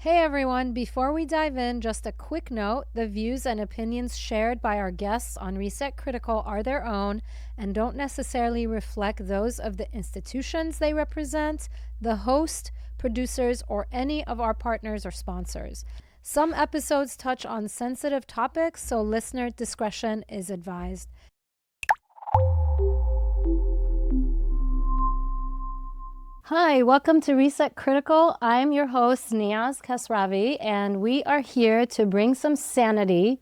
Hey everyone, before we dive in, just a quick note. The views and opinions shared by our guests on Reset Critical are their own and don't necessarily reflect those of the institutions they represent, the host, producers, or any of our partners or sponsors. Some episodes touch on sensitive topics, so listener discretion is advised. Hi, welcome to Reset Critical. I'm your host, Niaz Kasravi, and we are here to bring some sanity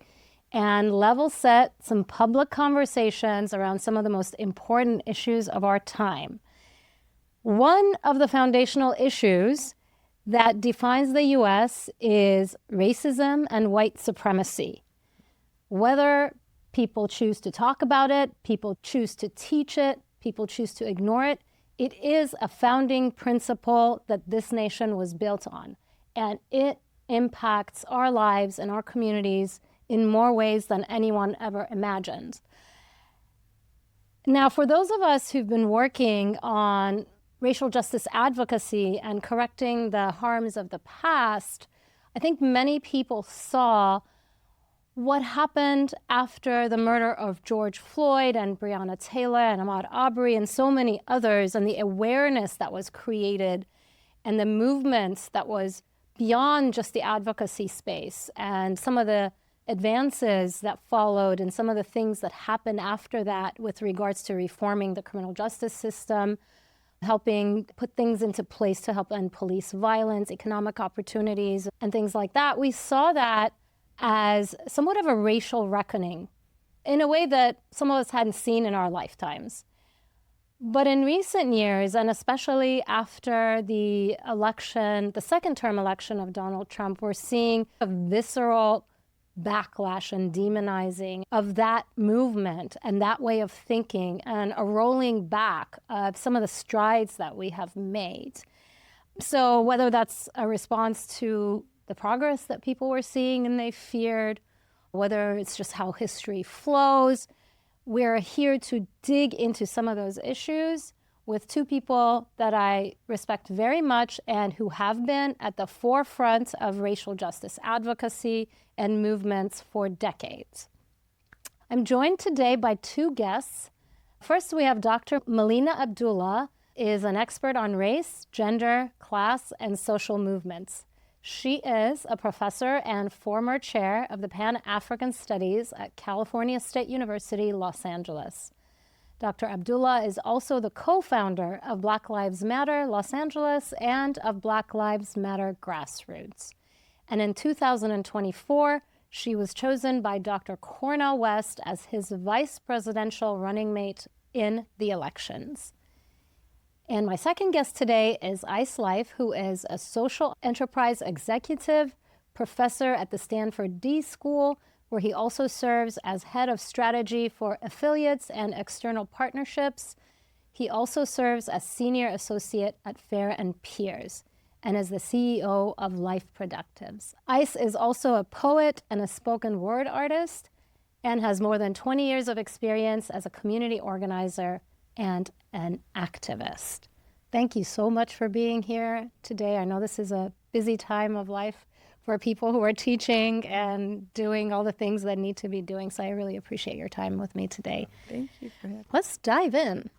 and level set some public conversations around some of the most important issues of our time. One of the foundational issues that defines the U.S. is racism and white supremacy. Whether people choose to talk about it, people choose to teach it, people choose to ignore it, it is a founding principle that this nation was built on, and it impacts our lives and our communities in more ways than anyone ever imagined. Now, for those of us who've been working on racial justice advocacy and correcting the harms of the past, I think many people saw what happened after the murder of George Floyd and Breonna Taylor and Ahmaud Arbery and so many others, and the awareness that was created and the movement that was beyond just the advocacy space and some of the advances that followed and some of the things that happened after that with regards to reforming the criminal justice system, helping put things into place to help end police violence, economic opportunities, and things like that. We saw that as somewhat of a racial reckoning in a way that some of us hadn't seen in our lifetimes. But in recent years, and especially after the election, the second term election of Donald Trump, we're seeing a visceral backlash and demonizing of that movement and that way of thinking and a rolling back of some of the strides that we have made. So whether that's a response to the progress that people were seeing and they feared, whether it's just how history flows, we're here to dig into some of those issues with two people that I respect very much and who have been at the forefront of racial justice advocacy and movements for decades. I'm joined today by two guests. First, we have Dr. Melina Abdullah is an expert on race, gender, class, and social movements. She is a professor and former chair of the Pan-African Studies at California State University, Los Angeles. Dr. Abdullah is also the co-founder of Black Lives Matter Los Angeles and of Black Lives Matter Grassroots. And in 2024, she was chosen by Dr. Cornel West as his vice presidential running mate in the elections. And my second guest today is Ise Lyfe, who is a social enterprise executive, professor at the Stanford D School, where he also serves as head of strategy for affiliates and external partnerships. He also serves as senior associate at Fair and Peers and is the CEO of Life Productives. Ise is also a poet and a spoken word artist and has more than 20 years of experience as a community organizer and an activist. Thank you so much for being here today. I know this is a busy time of life for people who are teaching and doing all the things that need to be doing, so I really appreciate your time with me today. Thank you for having me. Let's dive in.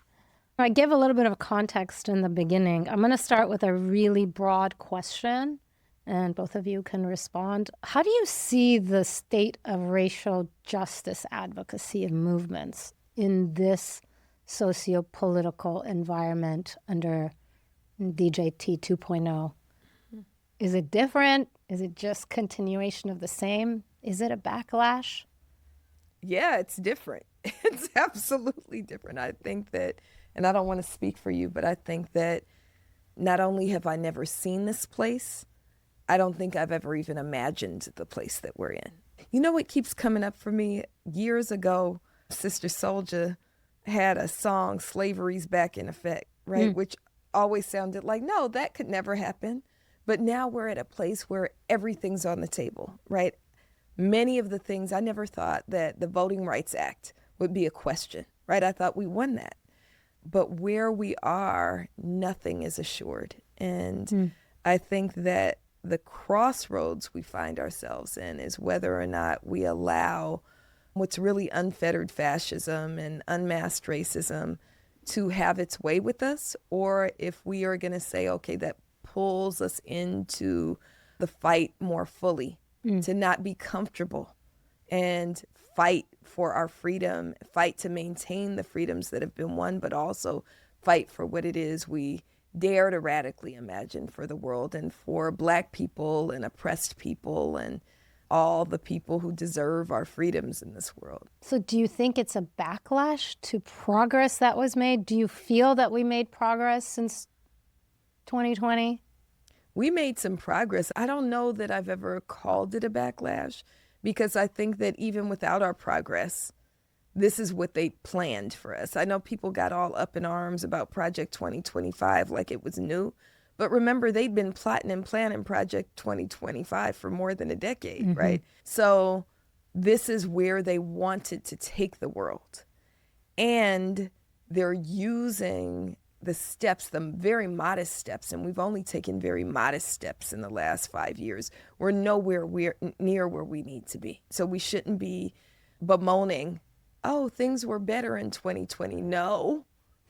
I give a little bit of context in the beginning. I'm going to start with a really broad question, and both of you can respond. How do you see the state of racial justice advocacy and movements in this socio-political environment under DJT 2.0? Is it different? Is it just continuation of the same? Is it a backlash? Yeah, it's different. It's absolutely different. I think that, and I don't want to speak for you, but I think that not only have I never seen this place, I don't think I've ever even imagined the place that we're in. You know what keeps coming up for me? Years ago, Sister Souljah had a song, Slavery's Back in Effect, right? Which always sounded like, no, that could never happen. But now we're at a place where everything's on the table, right? Many of the things, I never thought that the Voting Rights Act would be a question, right? I thought we won that. But where we are, nothing is assured. And I think that the crossroads we find ourselves in is whether or not we allow what's really unfettered fascism and unmasked racism to have its way with us, or if we are going to say, okay, that pulls us into the fight more fully, to not be comfortable and fight for our freedom, fight to maintain the freedoms that have been won, but also fight for what it is we dare to radically imagine for the world and for Black people and oppressed people and all the people who deserve our freedoms in this world. So do you think it's a backlash to progress that was made? Do you feel that we made progress since 2020? We made some progress. I don't know that I've ever called it a backlash, because I think that even without our progress, this is what they planned for us. I know people got all up in arms about Project 2025 like it was new, but remember, they'd been plotting and planning Project 2025 for more than a decade, right? So this is where they wanted to take the world. And they're using the steps, the very modest steps, and we've only taken very modest steps in the last 5 years. We're nowhere near where we need to be. So we shouldn't be bemoaning, oh, things were better in 2020. No,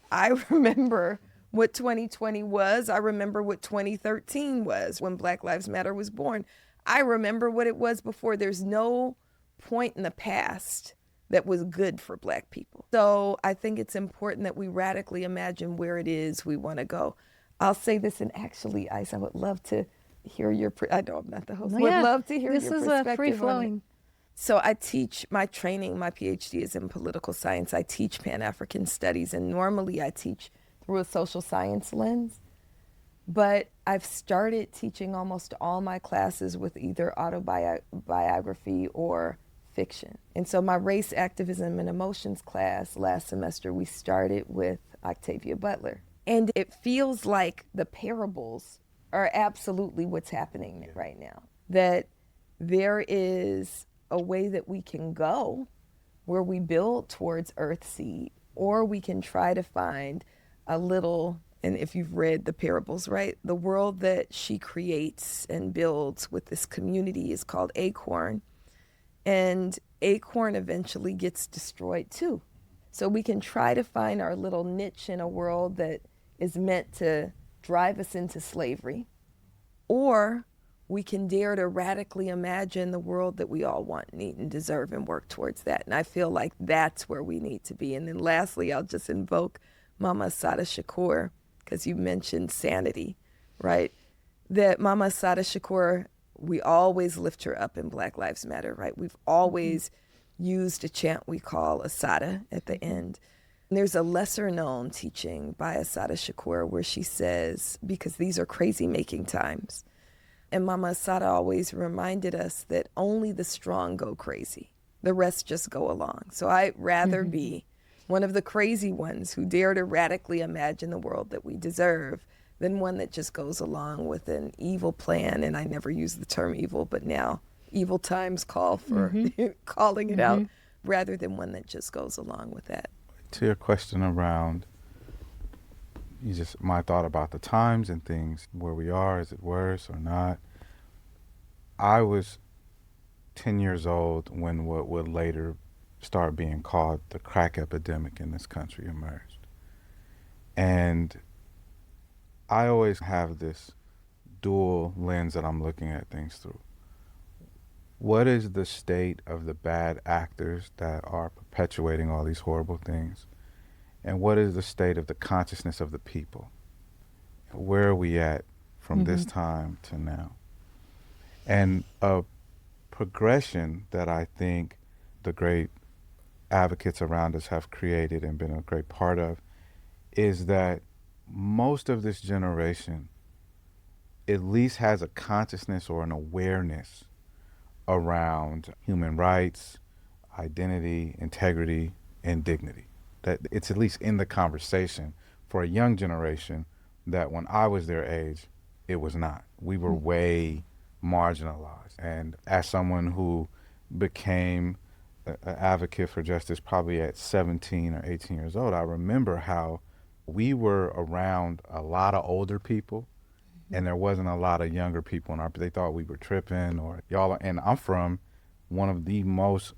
I remember what 2020 was. I remember what 2013 was when Black Lives Matter was born. I remember what it was before. There's no point in the past that was good for Black people. So I think it's important that we radically imagine where it is we want to go. I'll say this, and actually, Ise, I would love to hear your, I know I'm not the host, would love to hear your perspective. This is a free-flowing. So I teach, my training, my PhD is in political science. I teach Pan-African studies, and normally I teach through a social science lens. But I've started teaching almost all my classes with either autobiography or fiction. And so my race, activism, and emotions class last semester, we started with Octavia Butler. And it feels like the parables are absolutely what's happening right now. That there is a way that we can go where we build towards Earthseed, or we can try to find a little, and if you've read the parables, right, the world that she creates and builds with this community is called Acorn. And Acorn eventually gets destroyed too. So we can try to find our little niche in a world that is meant to drive us into slavery, or we can dare to radically imagine the world that we all want, need, and deserve, and work towards that. And I feel like that's where we need to be. And then lastly, I'll just invoke Mama Assata Shakur, because you mentioned Sanity, right? That Mama Assata Shakur, we always lift her up in Black Lives Matter, right? We've always used a chant we call Assata at the end. And there's a lesser known teaching by Assata Shakur where she says, because these are crazy making times, and Mama Assata always reminded us that only the strong go crazy. The rest just go along. So I'd rather be one of the crazy ones who dare to radically imagine the world that we deserve than one that just goes along with an evil plan. And I never use the term evil, but now evil times call for calling it out, rather than one that just goes along with that. To your question around my thought about the times and things, where we are, is it worse or not? I was 10 years old when what would later start being called the crack epidemic in this country emerged. And I always have this dual lens that I'm looking at things through. What is the state of the bad actors that are perpetuating all these horrible things? And what is the state of the consciousness of the people? Where are we at from this time to now? And a progression that I think the great advocates around us have created and been a great part of is that most of this generation at least has a consciousness or an awareness around human rights, identity, integrity, and dignity. That it's at least in the conversation for a young generation that when I was their age, it was not. We were way marginalized. And as someone who became an advocate for justice probably at 17 or 18 years old, I remember how we were around a lot of older people and there wasn't a lot of younger people in our, they thought we were tripping or y'all, and I'm from one of the most,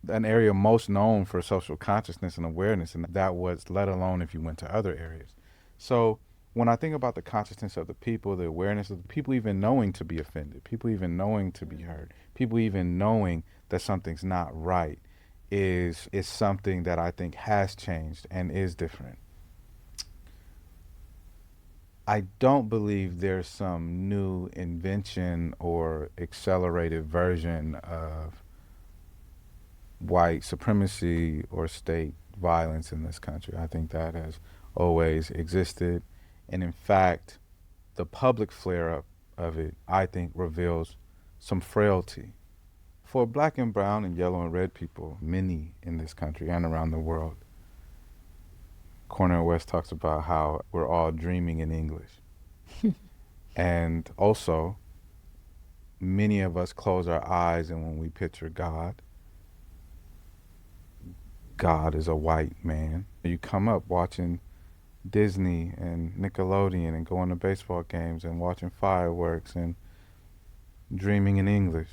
an area most known for social consciousness and awareness, and that was, let alone if you went to other areas. So when I think about the consciousness of the people, the awareness of the people even knowing to be offended, people even knowing to be heard, people even knowing that something's not right is something that I think has changed and is different. I don't believe there's some new invention or accelerated version of white supremacy or state violence in this country. I think that has always existed. And in fact, the public flare-up of it, I think, reveals some frailty. For black and brown and yellow and red people, many in this country and around the world, Cornel West talks about how we're all dreaming in English. And also, many of us close our eyes, and when we picture God, God is a white man. You come up watching Disney and Nickelodeon and going to baseball games and watching fireworks and dreaming in English.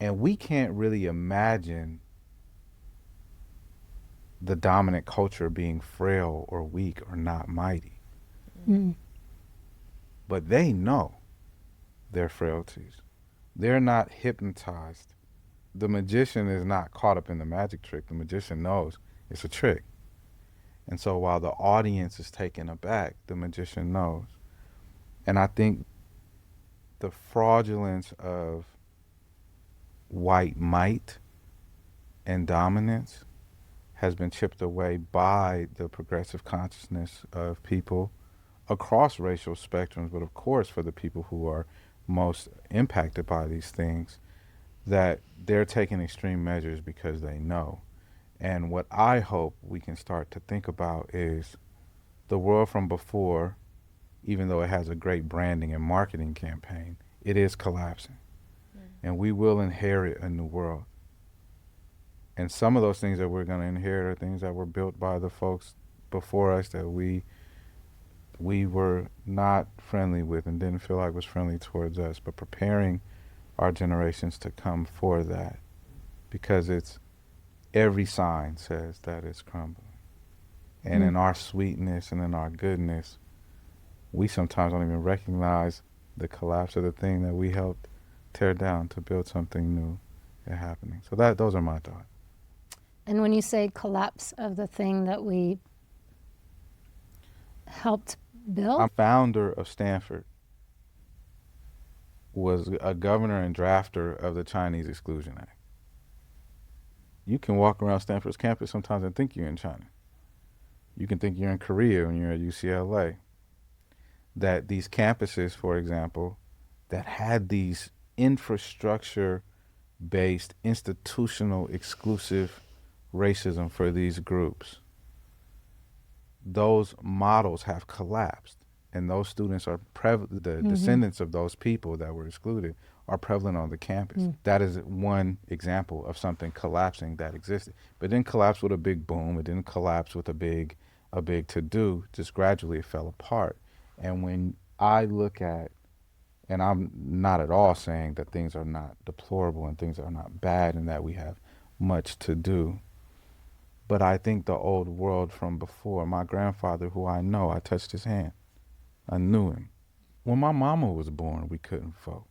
And we can't really imagine the dominant culture being frail or weak or not mighty. Mm. But they know their frailties. They're not hypnotized. The magician is not caught up in the magic trick. The magician knows it's a trick. And so while the audience is taken aback, the magician knows. And I think the fraudulence of white might and dominance has been chipped away by the progressive consciousness of people across racial spectrums, but of course for the people who are most impacted by these things, that they're taking extreme measures because they know. And what I hope we can start to think about is the world from before, even though it has a great branding and marketing campaign, it is collapsing. And we will inherit a new world. And some of those things that we're going to inherit are things that were built by the folks before us that we were not friendly with and didn't feel like was friendly towards us, but preparing our generations to come for that, because it's, every sign says that it's crumbling. And in our sweetness and in our goodness, we sometimes don't even recognize the collapse of the thing that we helped tear down to build something new and happening. So those are my thoughts. And when you say collapse of the thing that we helped build? I'm founder of Stanford, was a governor and drafter of the Chinese Exclusion Act. You can walk around Stanford's campus sometimes and think you're in China. You can think you're in Korea when you're at UCLA. That these campuses, for example, that had these infrastructure-based, institutional, exclusive racism for these groups, those models have collapsed. And those students are the descendants of those people that were excluded are prevalent on the campus. That is one example of something collapsing that existed. But it didn't collapse with a big boom. It didn't collapse with a big to-do. Just gradually it fell apart. And when I look at, and I'm not at all saying that things are not deplorable and things are not bad and that we have much to do, but I think the old world from before, my grandfather, who I know, I touched his hand. I knew him. When my mama was born, we couldn't vote.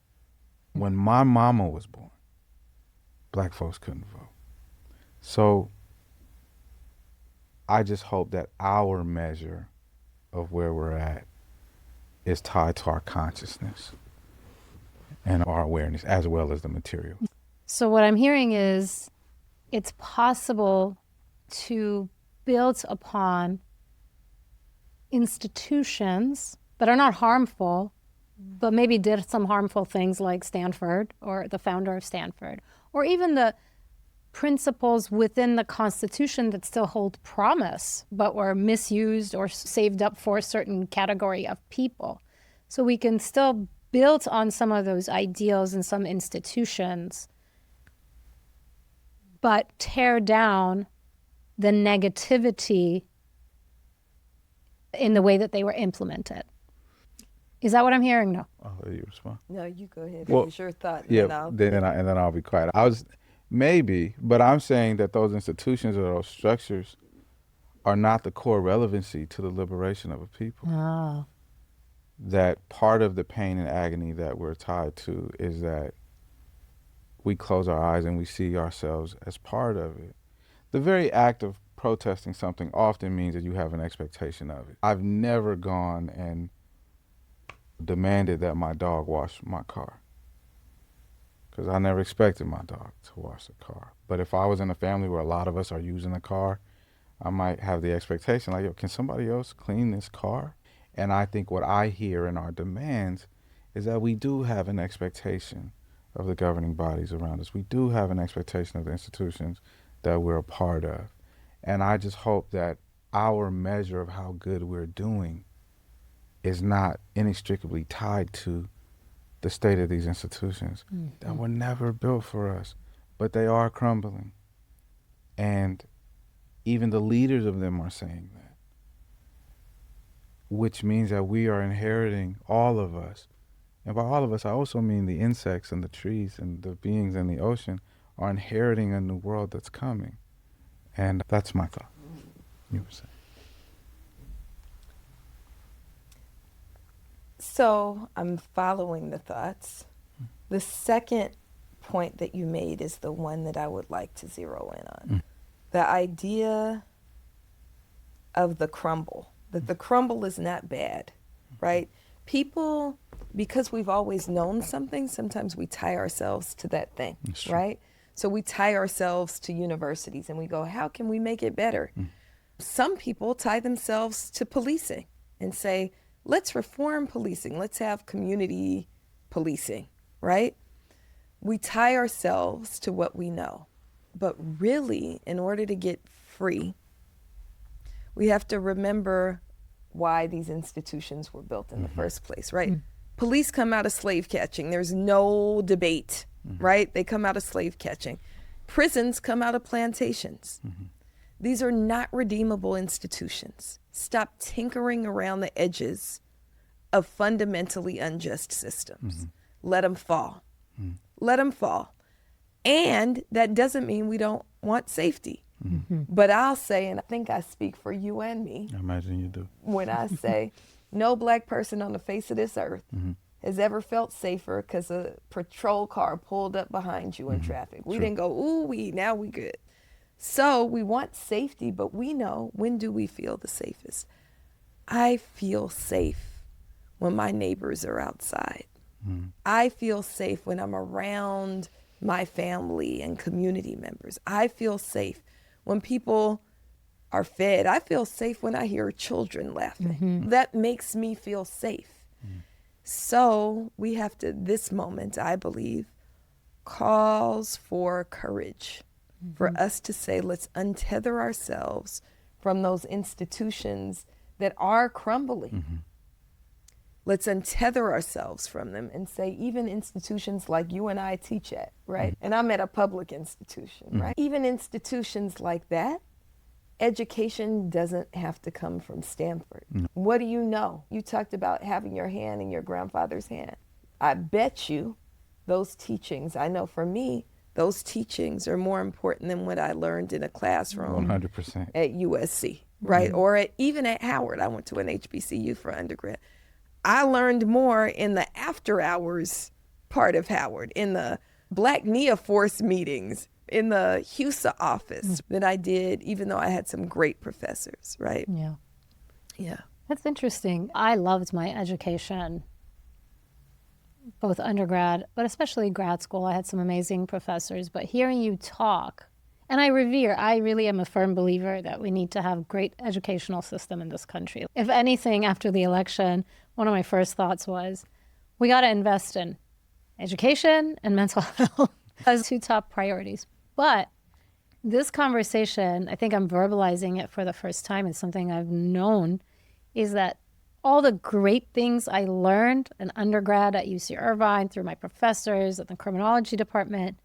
When my mama was born, black folks couldn't vote. So I just hope that our measure of where we're at is tied to our consciousness and our awareness as well as the material. So what I'm hearing is it's possible to build upon institutions that are not harmful, but maybe did some harmful things like Stanford or the founder of Stanford, or even the principles within the Constitution that still hold promise, but were misused or saved up for a certain category of people. So we can still build on some of those ideals and some institutions, but tear down the negativity in the way that they were implemented. Is that what I'm hearing? No. I'll let you respond. No, you go ahead. Well, Finish your thought. And Yeah, then I'll... and then I'll be quiet. Maybe, but I'm saying that those institutions or those structures are not the core relevancy to the liberation of a people. Oh. That part of the pain and agony that we're tied to is that we close our eyes and we see ourselves as part of it. The very act of protesting something often means that you have an expectation of it. I've never gone and demanded that my dog wash my car because I never expected my dog to wash the car. But if I was in a family where a lot of us are using the car, I might have the expectation like, yo, can somebody else clean this car? And I think what I hear in our demands is that we do have an expectation of the governing bodies around us. We do have an expectation of the institutions that we're a part of. And I just hope that our measure of how good we're doing is not inextricably tied to the state of these institutions that were never built for us, but they are crumbling. And even the leaders of them are saying that, which means that we are inheriting, all of us, and by all of us, I also mean the insects and the trees and the beings in the ocean are inheriting a new world that's coming. And that's my thought. You were saying. So I'm following the thoughts. The second point that you made is the one that I would like to zero in on. The idea of the crumble, that the crumble is not bad, right? People, because we've always known something, sometimes we tie ourselves to that thing, right? So we tie ourselves to universities and we go, how can we make it better? Some people tie themselves to policing and say, let's reform policing. Let's have community policing, right? We tie ourselves to what we know. But really, in order to get free, we have to remember why these institutions were built in the first place, right? Police come out of slave catching. There's no debate, right? They come out of slave catching. Prisons come out of plantations. These are not redeemable institutions. Stop tinkering around the edges of fundamentally unjust systems. Let them fall. Let them fall. And that doesn't mean we don't want safety. But I'll say, and I think I speak for you and me. I imagine you do. When I say no black person on the face of this earth has ever felt safer because a patrol car pulled up behind you in traffic. We didn't go, ooh, now we good. So we want safety, but we know, when do we feel the safest? I feel safe when my neighbors are outside. I feel safe when I'm around my family and community members. I feel safe when people are fed. I feel safe when I hear children laughing. That makes me feel safe. So we have to, this moment, I believe, calls for courage for us to say, let's untether ourselves from those institutions that are crumbling. Let's untether ourselves from them and say, even institutions like you and I teach at, right? And I'm at a public institution, right? Even institutions like that, education doesn't have to come from Stanford. What do you know? You talked about having your hand in your grandfather's hand. I bet you those teachings, I know for me, those teachings are more important than what I learned in a classroom 100%. at USC, right? Or even at Howard. I went to an HBCU for undergrad. I learned more in the after hours part of Howard, in the Black Nia Force meetings, in the HUSA office than I did, even though I had some great professors, right? Yeah. That's interesting. I loved my education, both undergrad, but especially grad school. I had some amazing professors, but hearing you talk, and I really am a firm believer that we need to have a great educational system in this country. If anything, after the election, one of my first thoughts was, we got to invest in education and mental health as two top priorities. But this conversation, I think I'm verbalizing it for the first time. It's something I've known, is that all the great things I learned in undergrad at UC Irvine through my professors at the criminology department,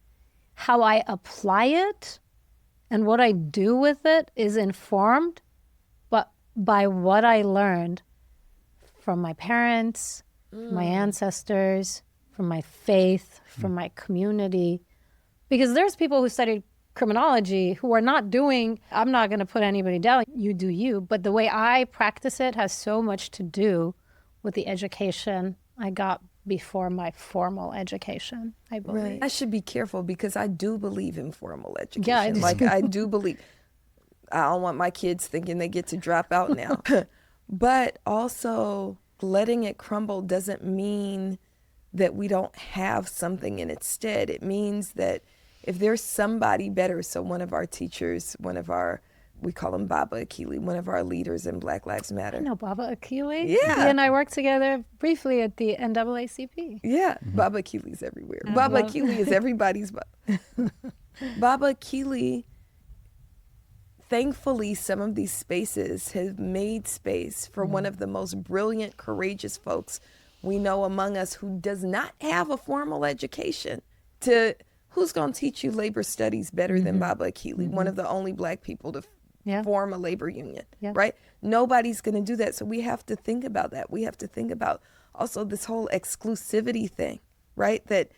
how I apply it and what I do with it is informed but by what I learned from my parents, from my ancestors, from my faith, from my community. Because there's people who studied criminology who are not doing, I'm not going to put anybody down, you do you, but the way I practice it has so much to do with the education I got before my formal education, I believe. Right. I should be careful because I do believe in formal education. Yeah, I do. Like I do believe, I don't want my kids thinking they get to drop out now. But also letting it crumble doesn't mean that we don't have something in its stead. It means that if there's somebody better, so one of our teachers, we call him Baba Akili, one of our leaders in Black Lives Matter. I know Baba Akili. Yeah. He and I worked together briefly at the NAACP. Yeah, Baba Akili's everywhere. Baba Akili is everybody's Baba Akili, thankfully, some of these spaces have made space for one of the most brilliant, courageous folks we know among us who does not have a formal education. Who's going to teach you labor studies better than Baba Akili, one of the only Black people to form a labor union, right? Nobody's going to do that. So we have to think about that. We have to think about also this whole exclusivity thing, right? That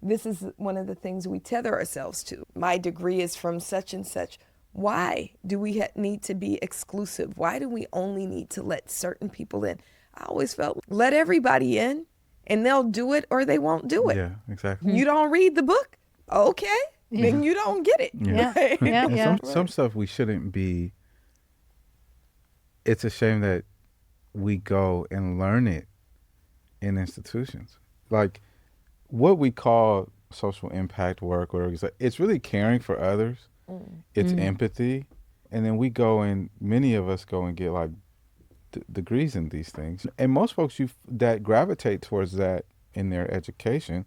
this is one of the things we tether ourselves to. My degree is from such and such. Why do we need to be exclusive? Why do we only need to let certain people in? I always felt, let everybody in and they'll do it or they won't do it. Yeah, exactly. You don't read the book? Okay, then you don't get it. Yeah. Right? Yeah. Some stuff we shouldn't be, it's a shame that we go and learn it in institutions. Like what we call social impact work, or it's really caring for others. It's empathy. And then we go and many of us go and get like degrees in these things. And most folks that gravitate towards that in their education,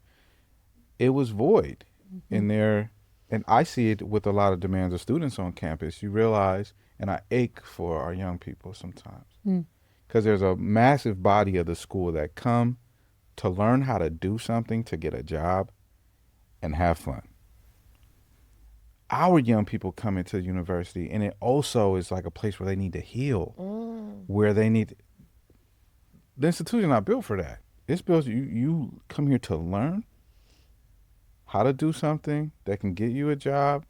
it was void in their, and I see it with a lot of demands of students on campus. You realize, and I ache for our young people sometimes, because there's a massive body of the school that come to learn how to do something, to get a job, and have fun. Our young people come into the university, and it also is like a place where they need to heal, where they need. The institution not built for that. It's built. You come here to learn how to do something that can get you a job,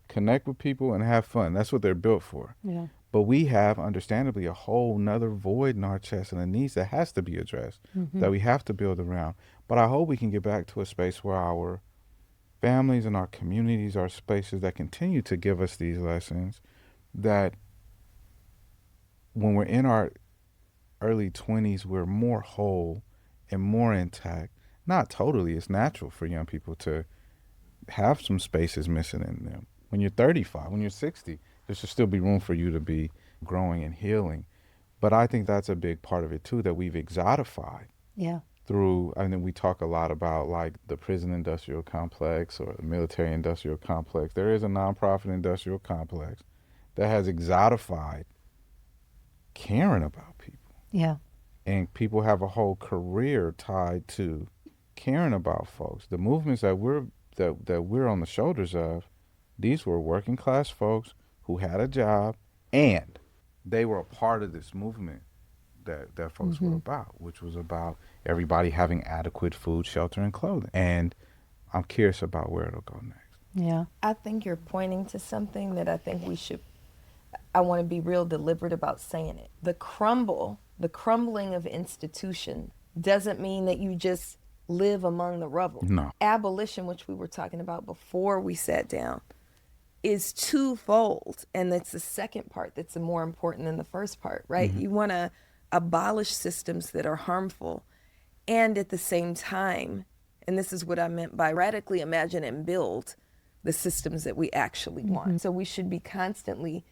connect with people, and have fun. That's what they're built for. Yeah. But we have, understandably, a whole nother void in our chest and a needs that has to be addressed, that we have to build around. But I hope we can get back to a space where our families and our communities are spaces that continue to give us these lessons, that when we're in our early 20s, we're more whole and more intact. Not totally. It's natural for young people to have some spaces missing in them. When you're 35, when you're 60, there should still be room for you to be growing and healing. But I think that's a big part of it too, that we've exotified. Yeah. Through, I mean, we talk a lot about like the prison industrial complex or the military industrial complex. There is a nonprofit industrial complex that has exotified caring about people. Yeah. And people have a whole career tied to caring about folks. The movements that we're on the shoulders of, these were working class folks who had a job and they were a part of this movement that folks were about, which was about everybody having adequate food, shelter, and clothing. And I'm curious about where it'll go next. Yeah. I think you're pointing to something that I think I want to be real deliberate about saying it. The crumbling of institution doesn't mean that you just live among the rubble. No. Abolition, which we were talking about before we sat down, is twofold. And that's the second part that's more important than the first part, right? You want to abolish systems that are harmful, and at the same time, and this is what I meant by radically imagine and build the systems that we actually want. So we should be constantly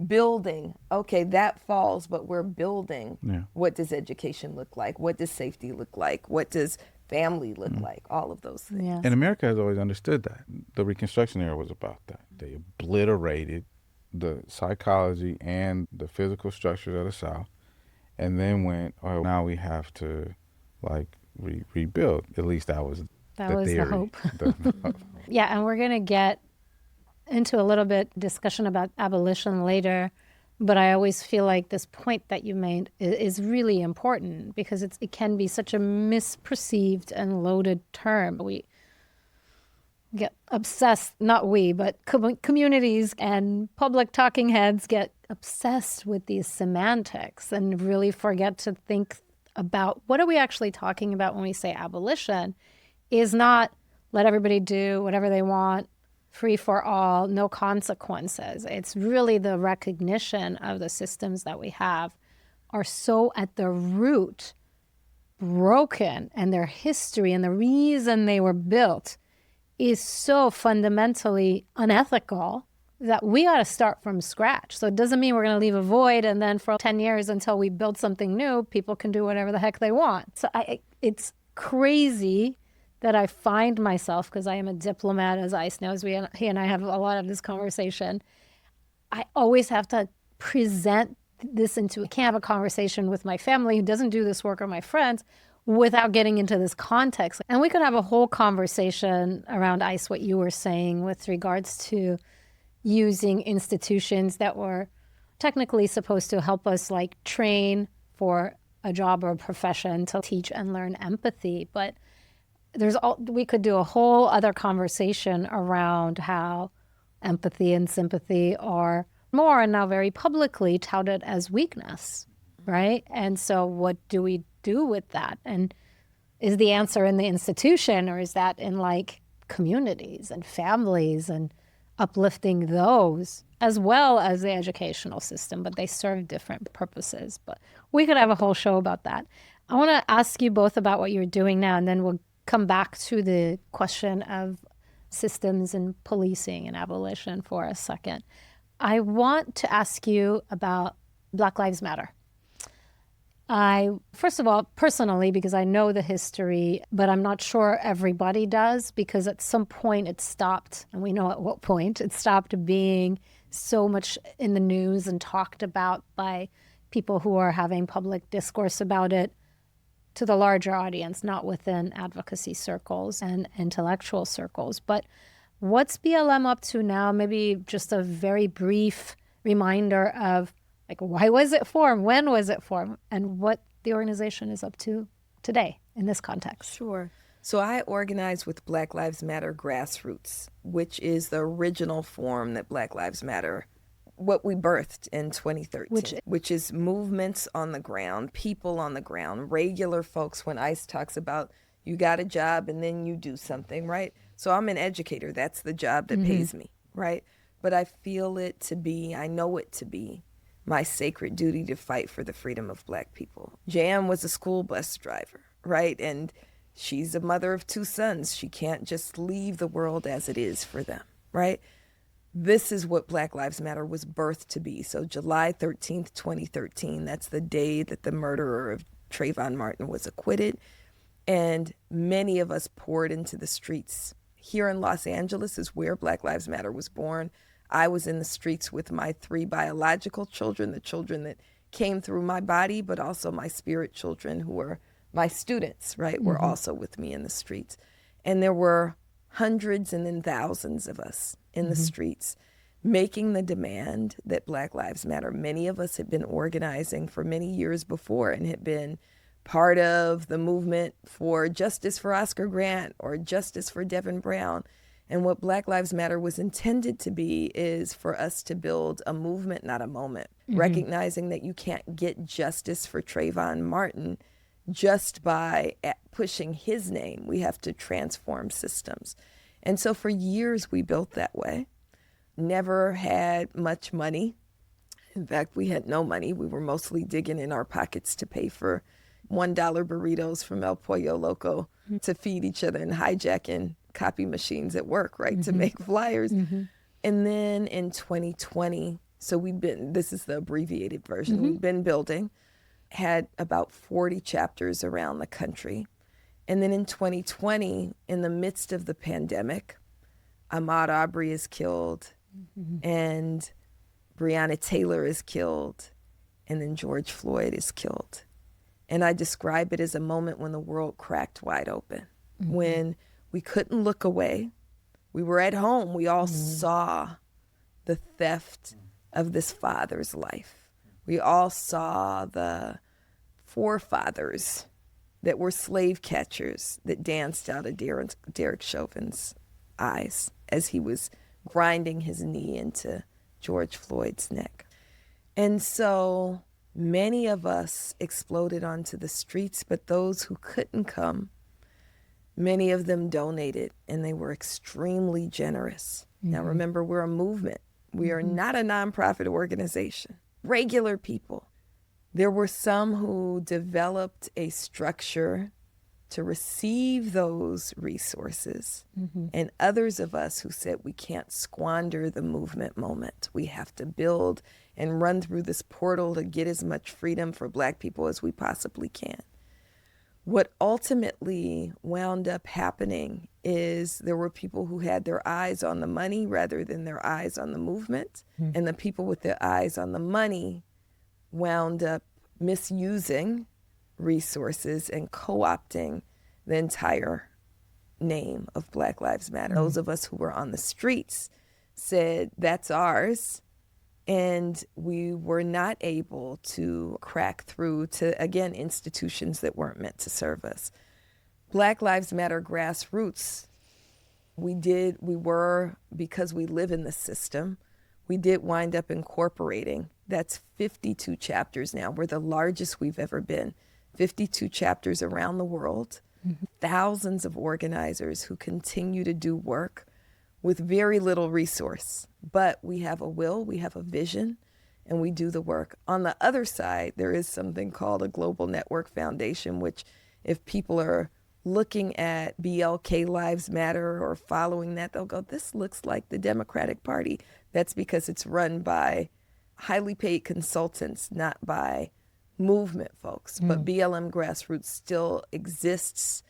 building, okay, that falls, but we're building. What does education look like? What does safety look like? What does family look like? All of those things. Yeah. And America has always understood that. The Reconstruction era was about that. They obliterated the psychology and the physical structures of the South, and then went, oh, now we have to like rebuild. At least that was the hope. The Yeah, and we're going to get into a little bit discussion about abolition later. But I always feel like this point that you made is really important because it can be such a misperceived and loaded term. We get obsessed, not we, but communities and public talking heads get obsessed with these semantics and really forget to think about what are we actually talking about when we say abolition is not let everybody do whatever they want, free for all, no consequences. It's really the recognition of the systems that we have are so at the root broken, and their history and the reason they were built is so fundamentally unethical that we got to start from scratch. So it doesn't mean we're going to leave a void and then for 10 years until we build something new, people can do whatever the heck they want. So it's crazy that I find myself, because I am a diplomat, as Ise knows, he and I have a lot of this conversation, I always have to present this into, I can't have a conversation with my family who doesn't do this work or my friends without getting into this context. And we could have a whole conversation around, Ise, what you were saying with regards to using institutions that were technically supposed to help us like train for a job or a profession to teach and learn empathy. But we could do a whole other conversation around how empathy and sympathy are more and now very publicly touted as weakness, right? And so what do we do with that? And is the answer in the institution, or is that in like communities and families and uplifting those as well as the educational system? But they serve different purposes. But we could have a whole show about that. I want to ask you both about what you're doing now, and then we'll come back to the question of systems and policing and abolition for a second. I want to ask you about Black Lives Matter. First of all, personally, because I know the history, but I'm not sure everybody does, because at some point it stopped, and we know at what point it stopped being so much in the news and talked about by people who are having public discourse about it to the larger audience, not within advocacy circles and intellectual circles. But what's BLM up to now? Maybe just a very brief reminder of like, why was it formed? When was it formed? And what the organization is up to today in this context. Sure. So I organize with Black Lives Matter Grassroots, which is the original form that Black Lives Matter, what we birthed in 2013, which is movements on the ground, people on the ground, regular folks. When Ise talks about you got a job and then you do something, right? So I'm an educator. That's the job that pays me, right? But I feel it to be, I know it to be my sacred duty to fight for the freedom of Black people. Jan was a school bus driver, right? And she's a mother of 2 sons. She can't just leave the world as it is for them, right? This is what Black Lives Matter was birthed to be. So July 13th, 2013, that's the day that the murderer of Trayvon Martin was acquitted. And many of us poured into the streets. Here in Los Angeles is where Black Lives Matter was born. I was in the streets with my 3 biological children, the children that came through my body, but also my spirit children who were my students, right, were also with me in the streets. And there were hundreds and then thousands of us in the streets making the demand that Black Lives Matter. Many of us had been organizing for many years before and had been part of the movement for justice for Oscar Grant or justice for Devin Brown. And what Black Lives Matter was intended to be is for us to build a movement, not a moment, recognizing that you can't get justice for Trayvon Martin just by pushing his name. We have to transform systems. And so for years we built that way, never had much money. In fact, we had no money. We were mostly digging in our pockets to pay for $1 burritos from El Pollo Loco to feed each other and hijacking copy machines at work, right, to make flyers. And then in 2020, so this is the abbreviated version, we've been building, had about 40 chapters around the country. And then in 2020, in the midst of the pandemic, Ahmaud Arbery is killed and Breonna Taylor is killed, and then George Floyd is killed. And I describe it as a moment when the world cracked wide open, when we couldn't look away. We were at home. We all saw the theft of this father's life. We all saw the forefathers that were slave catchers that danced out of Derek Chauvin's eyes as he was grinding his knee into George Floyd's neck. And so many of us exploded onto the streets, but those who couldn't come, many of them donated, and they were extremely generous. Now remember, we're a movement. We are not a nonprofit organization. Regular people. There were some who developed a structure to receive those resources, and others of us who said we can't squander the movement moment. We have to build and run through this portal to get as much freedom for Black people as we possibly can. What ultimately wound up happening is there were people who had their eyes on the money rather than their eyes on the movement, and the people with their eyes on the money wound up misusing resources and co-opting the entire name of Black Lives Matter. Those of us who were on the streets said, that's ours, and we were not able to crack through to, again, institutions that weren't meant to serve us. Black Lives Matter Grassroots, because we live in the system, we did wind up incorporating. That's 52 chapters now. We're the largest we've ever been. 52 chapters around the world, thousands of organizers who continue to do work with very little resource. But we have a will, we have a vision, and we do the work. On the other side, there is something called a Global Network Foundation, which if people are looking at BLK Lives Matter or following that, they'll go, this looks like the Democratic Party. That's because it's run by highly paid consultants, not by movement folks. But BLM Grassroots still exists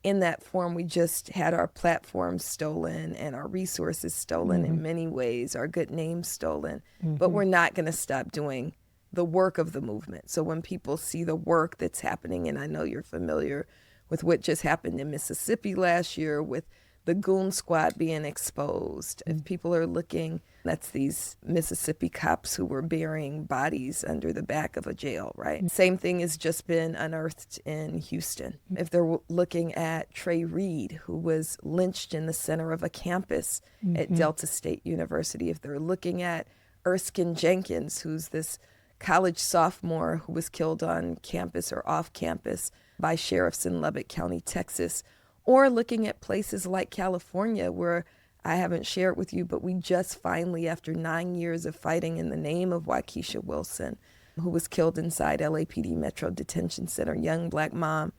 in that form. We just had our platform stolen and our resources stolen in many ways, our good name stolen. But we're not going to stop doing the work of the movement. So when people see the work that's happening, and I know you're familiar with what just happened in Mississippi last year with the goon squad being exposed. If people are looking, that's these Mississippi cops who were burying bodies under the back of a jail, right? Same thing has just been unearthed in Houston. If they're looking at Trey Reed, who was lynched in the center of a campus at Delta State University. If they're looking at Erskine Jenkins, who's this college sophomore who was killed on campus or off campus by sheriffs in Lubbock County, Texas. Or looking at places like California, where I haven't shared with you, but we just finally, after 9 years of fighting in the name of Waukesha Wilson, who was killed inside LAPD Metro Detention Center, young Black mom,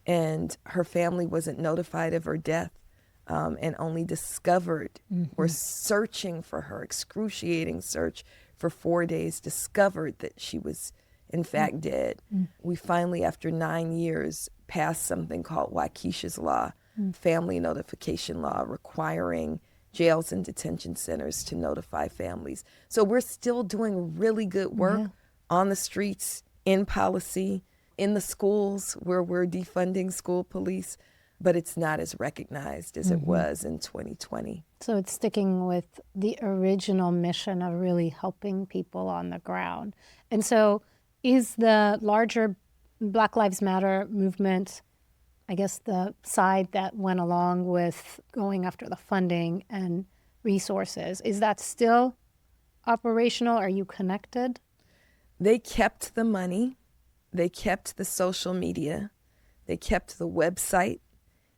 and her family wasn't notified of her death and only discovered, were searching for her, excruciating search for 4 days, discovered that she was in fact dead. We finally, after 9 years, passed something called Waukesha's Law, family notification law, requiring jails and detention centers to notify families. So we're still doing really good work on the streets, in policy, in the schools where we're defunding school police, but it's not as recognized as it was in 2020. So it's sticking with the original mission of really helping people on the ground. And so is the larger Black Lives Matter movement, I guess the side that went along with going after the funding and resources, is that still operational? Are you connected? They kept the money, they kept the social media, they kept the website,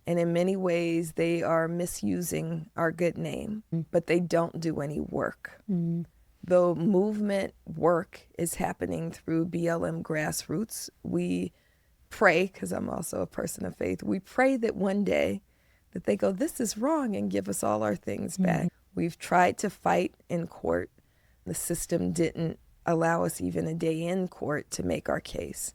and in many ways they are misusing our good name, but they don't do any work. The movement work is happening through BLM Grassroots. We pray, because I'm also a person of faith, we pray that one day that they go, this is wrong, and give us all our things back. We've tried to fight in court. The system didn't allow us even a day in court to make our case.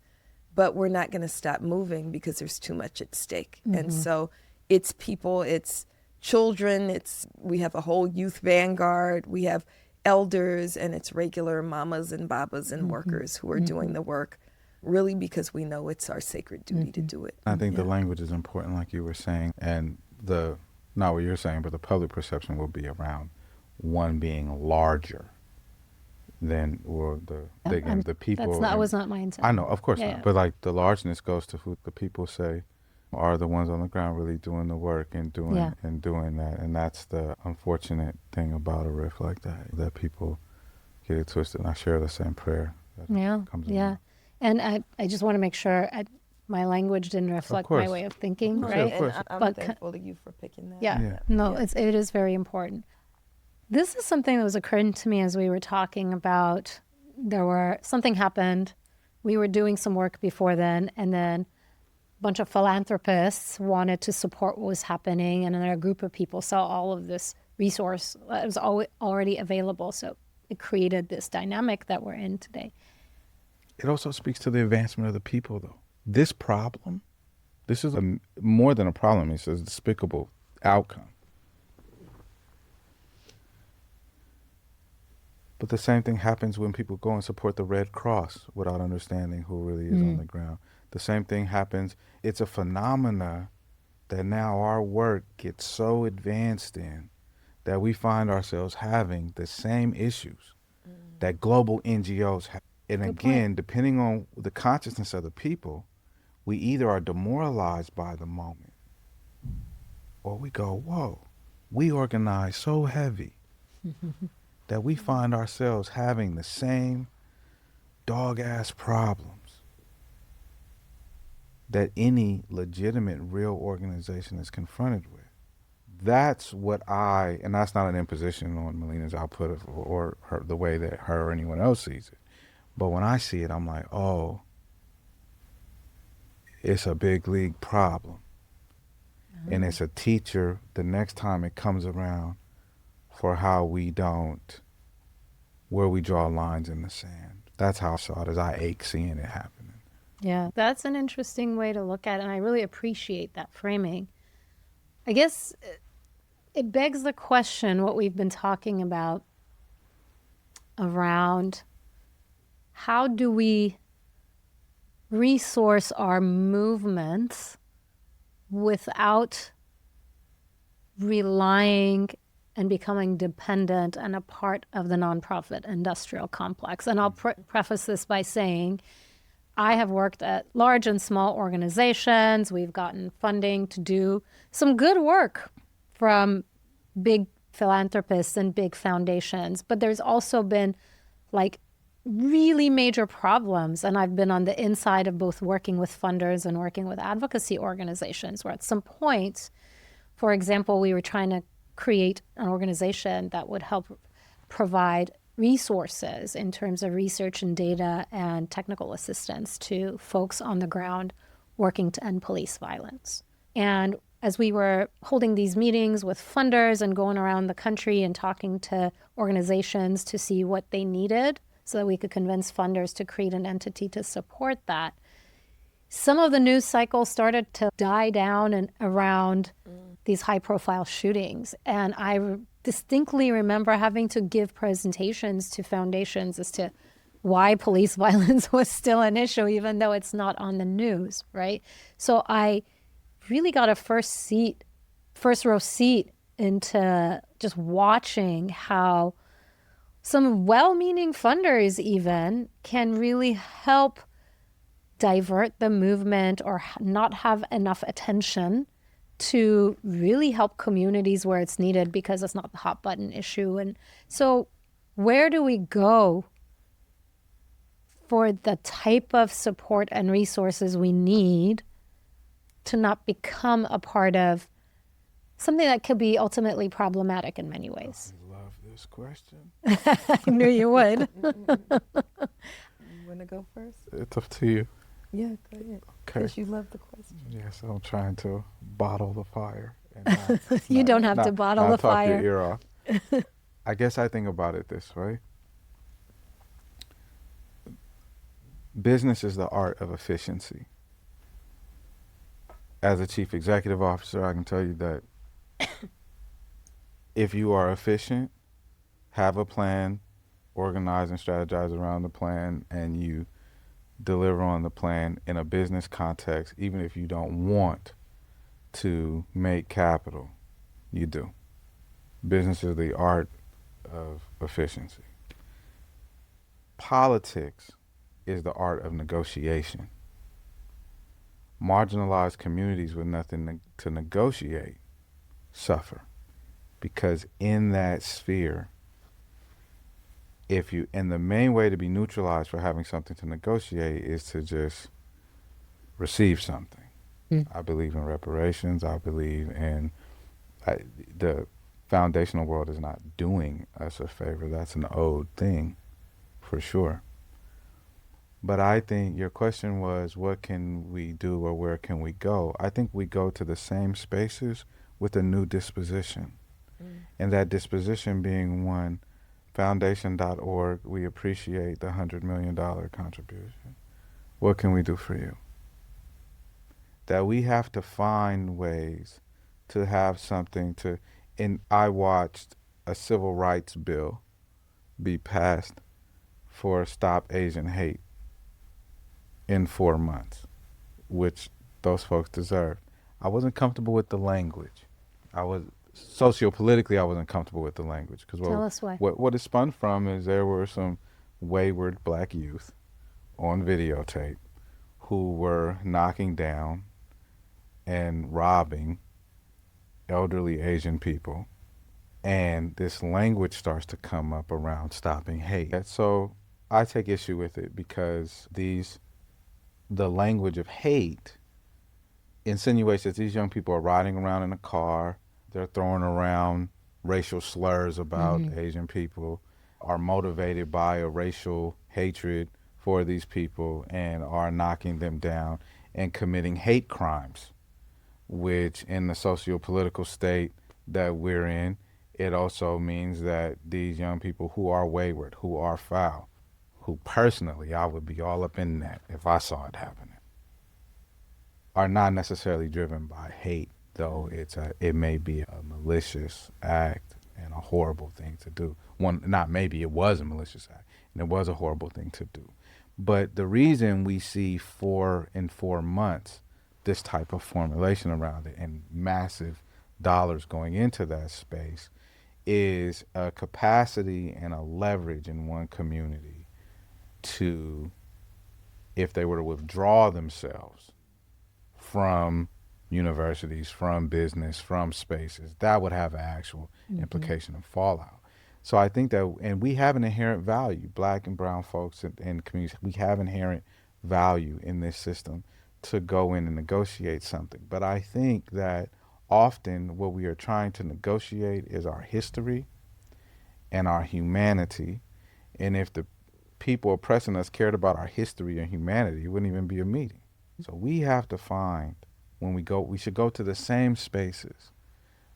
But we're not going to stop moving because there's too much at stake. And so it's people, it's children, we have a whole youth vanguard, we have elders, and it's regular mamas and babas and workers who are doing the work, really because we know it's our sacred duty to do it. I think the language is important, like you were saying, and not what you're saying, but the public perception will be around one being larger. then, or the people. Was not my intent. I know, of course Yeah, not. yeah. But like the largeness goes to who the people say are the ones on the ground really doing the work and doing that. And that's the unfortunate thing about a riff like that people get it twisted. And I share the same prayer that comes along. And I just want to make sure my language didn't reflect my way of thinking, right? Of course. And I'm thankful to you for picking that. It is very important. This is something that was occurring to me as we were talking about. Something happened. We were doing some work before then, and then a bunch of philanthropists wanted to support what was happening, and then a group of people saw all of this resource that was already available. So it created this dynamic that we're in today. It also speaks to the advancement of the people, though. This problem, this is more than a problem. It's a despicable outcome. But the same thing happens when people go and support the Red Cross without understanding who really is on the ground. The same thing happens. It's a phenomena that now our work gets so advanced in that we find ourselves having the same issues that global NGOs have. And again, depending on the consciousness of the people, we either are demoralized by the moment or we go, whoa, we organize so heavy that we find ourselves having the same dog-ass problems that any legitimate, real organization is confronted with. That's what and that's not an imposition on Melina's output or her, the way that her or anyone else sees it. But when I see it, I'm like, oh, it's a big league problem. And it's a teacher the next time it comes around for where we draw lines in the sand. That's how I saw it, as I ache seeing it happening. Yeah, that's an interesting way to look at it, and I really appreciate that framing. I guess it begs the question, what we've been talking about around how do we resource our movements without relying and becoming dependent and a part of the nonprofit industrial complex. And I'll preface this by saying I have worked at large and small organizations. We've gotten funding to do some good work from big philanthropists and big foundations. But there's also been like really major problems. And I've been on the inside of both working with funders and working with advocacy organizations where at some point, for example, we were trying to create an organization that would help provide resources in terms of research and data and technical assistance to folks on the ground working to end police violence. And as we were holding these meetings with funders and going around the country and talking to organizations to see what they needed so that we could convince funders to create an entity to support that, some of the news cycles started to die down and around these high-profile shootings. And I distinctly remember having to give presentations to foundations as to why police violence was still an issue, even though it's not on the news, right? So I really got a first row seat into just watching how some well-meaning funders even can really help divert the movement or not have enough attention to really help communities where it's needed because it's not the hot button issue. And so where do we go for the type of support and resources we need to not become a part of something that could be ultimately problematic in many ways? I love this question. I knew you would. You want to go first? It's up to you. Yeah, go ahead. Okay. Because you love the question. Yes, I'm trying to bottle the fire. And You don't have to bottle the talk fire. your ear off. I guess I think about it this way. Business is the art of efficiency. As a chief executive officer, I can tell you that if you are efficient, have a plan, organize and strategize around the plan, and you deliver on the plan in a business context, even if you don't want to make capital, you do. Business is the art of efficiency. Politics is the art of negotiation. Marginalized communities with nothing to negotiate suffer, because in that sphere, and the main way to be neutralized for having something to negotiate is to just receive something. I believe in reparations. I believe in the foundational world is not doing us a favor. That's an owed thing, for sure. But I think your question was, what can we do or where can we go? I think we go to the same spaces with a new disposition. And that disposition being one, foundation.org, we appreciate the $100 million contribution. What can we do for you? That we have to find ways to have something to, and I watched a civil rights bill be passed for Stop Asian Hate in 4 months, which those folks deserved. I wasn't comfortable with the language. Socio-politically, I wasn't comfortable with the language. Tell us why. What it spun from is there were some wayward black youth on videotape who were knocking down and robbing elderly Asian people. And this language starts to come up around stopping hate. And so I take issue with it because the language of hate insinuates that these young people are riding around in a car, they're throwing around racial slurs about Asian people, are motivated by a racial hatred for these people, and are knocking them down and committing hate crimes, which in the socio-political state that we're in, it also means that these young people who are wayward, who are foul, who personally I would be all up in that if I saw it happening, are not necessarily driven by hate, though it may be a malicious act and a horrible thing to do. It was a malicious act and it was a horrible thing to do. But the reason we see 4 months this type of formulation around it and massive dollars going into that space is a capacity and a leverage in one community to, if they were to withdraw themselves from universities, from business, from spaces, that would have an actual implication of fallout. So I think that, and we have an inherent value, black and brown folks in communities, we have inherent value in this system to go in and negotiate something. But I think that often what we are trying to negotiate is our history and our humanity. And if the people oppressing us cared about our history and humanity, it wouldn't even be a meeting. So we have to find, when we should go to the same spaces,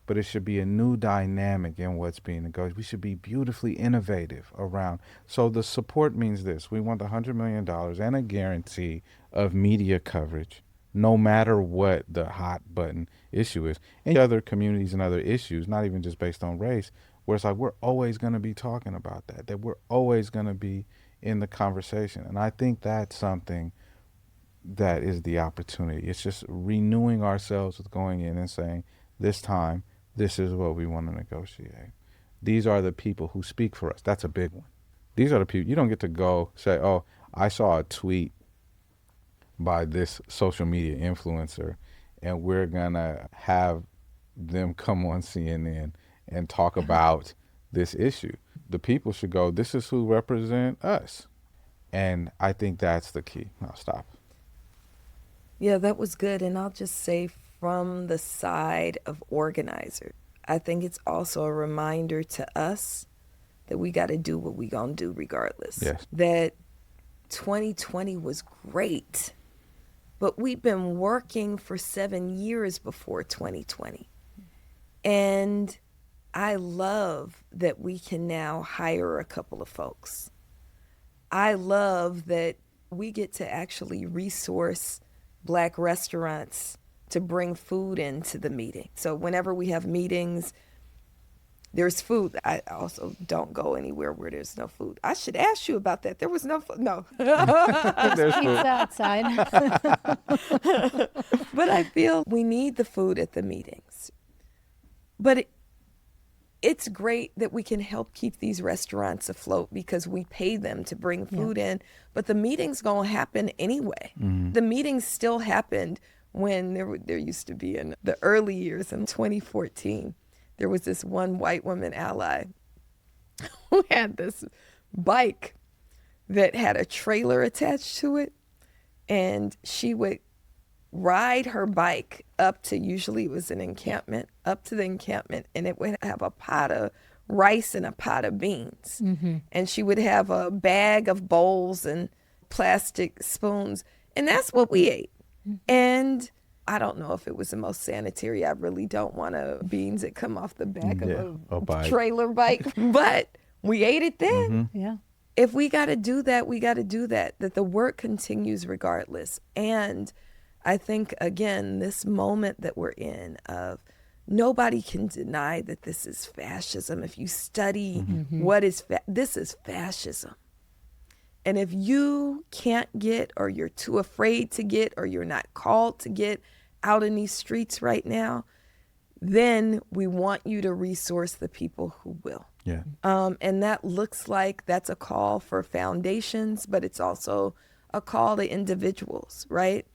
but it should be a new dynamic in what's being negotiated. We should be beautifully innovative around. So the support means this: we want $100 million and a guarantee of media coverage, no matter what the hot button issue is. Any other communities and other issues, not even just based on race, where it's like we're always going to be talking about that we're always going to be in the conversation. And I think that's something that is the opportunity. It's just renewing ourselves with going in and saying, this time, this is what we want to negotiate. These are the people who speak for us. That's a big one. These are the people, you don't get to go say, oh, I saw a tweet by this social media influencer and we're going to have them come on CNN and talk about this issue. The people should go, this is who represent us. And I think that's the key. I'll stop. Yeah, that was good. And I'll just say, from the side of organizer, I think it's also a reminder to us that we got to do what we gonna do regardless. Yes. That 2020 was great, but we've been working for 7 years before 2020. And I love that we can now hire a couple of folks. I love that we get to actually resource Black restaurants to bring food into the meeting. So whenever we have meetings, there's food. I also don't go anywhere where there's no food. I should ask you about that. There was no food. No. There's food. Pizza outside. But I feel we need the food at the meetings. But it's great that we can help keep these restaurants afloat because we pay them to bring food in, but the meeting's gonna happen anyway. The meetings still happened when there used to be in the early years in 2014, there was this one white woman ally who had this bike that had a trailer attached to it, and she would ride her bike up to, usually it was an encampment, up to the encampment, and it would have a pot of rice and a pot of beans. And she would have a bag of bowls and plastic spoons, and that's what we ate. And I don't know if it was the most sanitary. I really don't want beans that come off the back of a trailer bike, but we ate it then. Yeah. If we got to do that, we got to do that, that the work continues regardless. And I think, again, this moment that we're in of nobody can deny that this is fascism. If you study what is, this is fascism. And if you can't get, or you're too afraid to get, or you're not called to get out in these streets right now, then we want you to resource the people who will. Yeah. And that looks like that's a call for foundations, but it's also a call to individuals, right?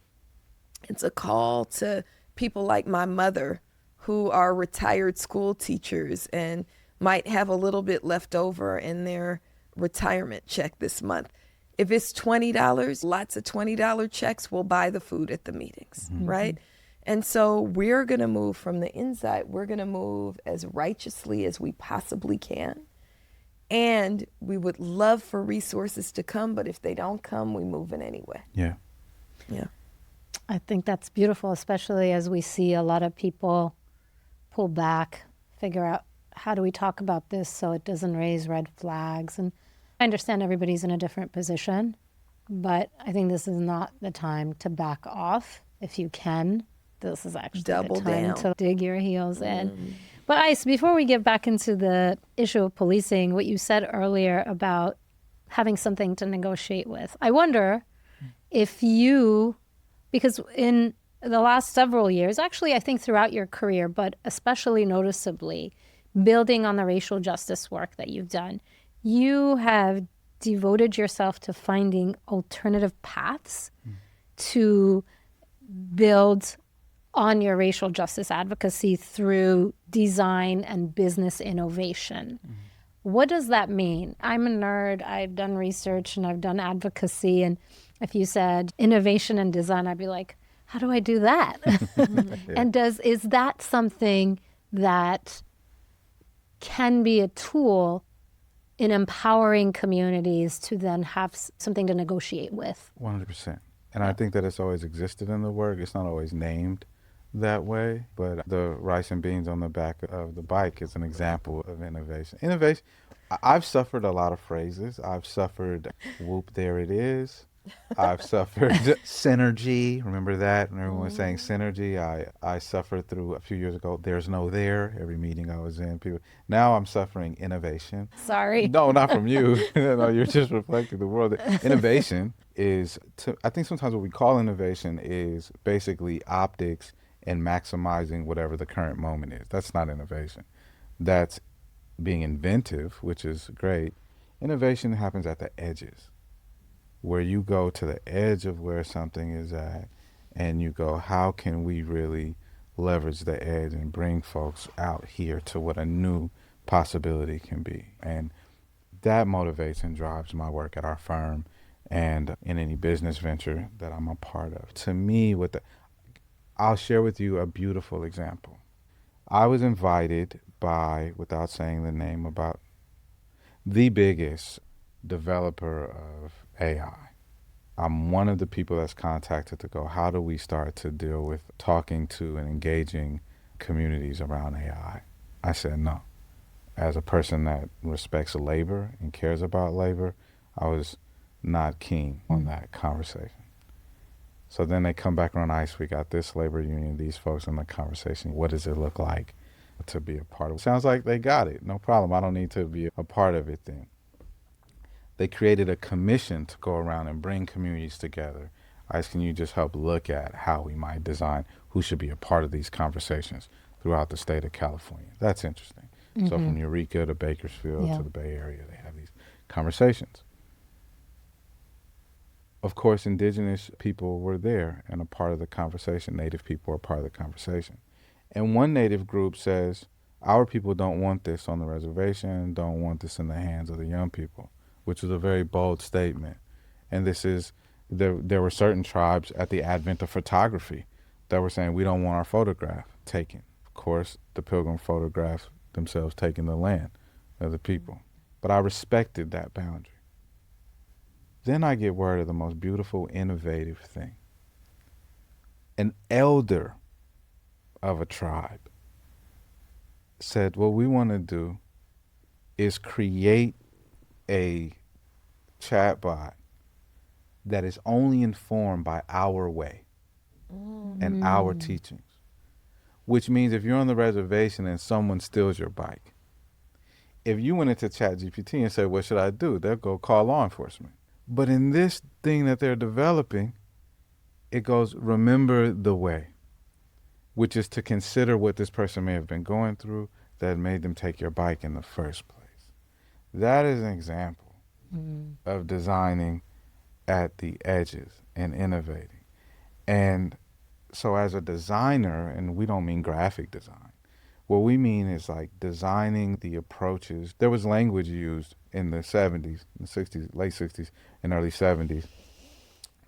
It's a call to people like my mother who are retired school teachers and might have a little bit left over in their retirement check this month. If it's $20, lots of $20 checks will buy the food at the meetings, right? And so we're going to move from the inside. We're going to move as righteously as we possibly can. And we would love for resources to come, but if they don't come, we move in anyway. Yeah. Yeah. I think that's beautiful, especially as we see a lot of people pull back, figure out how do we talk about this so it doesn't raise red flags. And I understand everybody's in a different position, but I think this is not the time to back off. If you can, this is actually Double the time down. to dig your heels in. But Ise, before we get back into the issue of policing, what you said earlier about having something to negotiate with, I wonder if you, because in the last several years, actually I think throughout your career, but especially noticeably, building on the racial justice work that you've done, you have devoted yourself to finding alternative paths to build on your racial justice advocacy through design and business innovation. What does that mean? I'm a nerd. I've done research and I've done advocacy. And if you said innovation and design, I'd be like, how do I do that? And is that something that can be a tool in empowering communities to then have something to negotiate with? 100%. And I think that it's always existed in the work. It's not always named that way, but the rice and beans on the back of the bike is an example of innovation. Innovation, I've suffered a lot of phrases. I've suffered whoop, there it is. I've suffered synergy. Remember that? When everyone was saying synergy, I suffered through a few years ago. There's no there. Every meeting I was in, people. Now I'm suffering innovation. Sorry. No, not from you. No, you're just reflecting the world. Innovation is, I think sometimes what we call innovation is basically optics and maximizing whatever the current moment is. That's not innovation. That's being inventive, which is great. Innovation happens at the edges, where you go to the edge of where something is at and you go, how can we really leverage the edge and bring folks out here to what a new possibility can be? And that motivates and drives my work at our firm and in any business venture that I'm a part of. To me, I'll share with you a beautiful example. I was invited by, without saying the name, about the biggest developer of AI. I'm one of the people that's contacted to go, how do we start to deal with talking to and engaging communities around AI? I said no. As a person that respects labor and cares about labor, I was not keen on that conversation. So then they come back on ICE, we got this labor union, these folks in the conversation. What does it look like to be a part of it? Sounds like they got it. No problem. I don't need to be a part of it then. They created a commission to go around and bring communities together. ICE, can you just help look at how we might design who should be a part of these conversations throughout the state of California? That's interesting. So from Eureka to Bakersfield Yeah. to the Bay Area, they have these conversations. Of course, indigenous people were there and a part of the conversation. Native people are part of the conversation. And one native group says, our people don't want this on the reservation, don't want this in the hands of the young people, which is a very bold statement. And this is, there were certain tribes at the advent of photography that were saying, we don't want our photograph taken. Of course, the Pilgrim photographs themselves taking the land of the people. But I respected that boundary. Then I get word of the most beautiful, innovative thing. An elder of a tribe said, what we want to do is create a chatbot that is only informed by our way and our teachings. Which means if you're on the reservation and someone steals your bike, if you went into ChatGPT and said, what should I do? They'll go call law enforcement. But in this thing that they're developing, it goes, remember the way, which is to consider what this person may have been going through that made them take your bike in the first place. That is an example of designing at the edges and innovating. And so as a designer, and we don't mean graphic design, what we mean is like designing the approaches. There was language used in the 70s, the 60s, late 60s and early 70s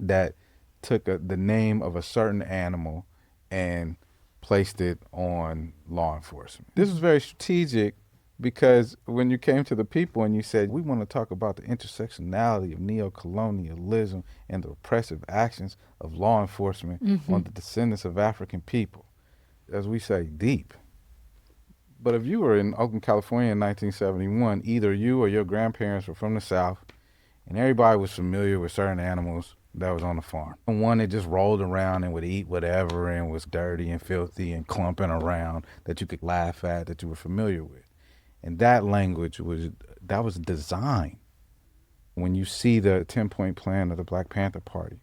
that took the name of a certain animal and placed it on law enforcement. This was very strategic because when you came to the people and you said, we want to talk about the intersectionality of neo-colonialism and the repressive actions of law enforcement on the descendants of African people, as we say, deep. But if you were in Oakland, California in 1971, either you or your grandparents were from the South and everybody was familiar with certain animals that was on the farm. And one that just rolled around and would eat whatever and was dirty and filthy and clumping around that you could laugh at, that you were familiar with. And that language that was design. When you see the 10-point plan of the Black Panther Party,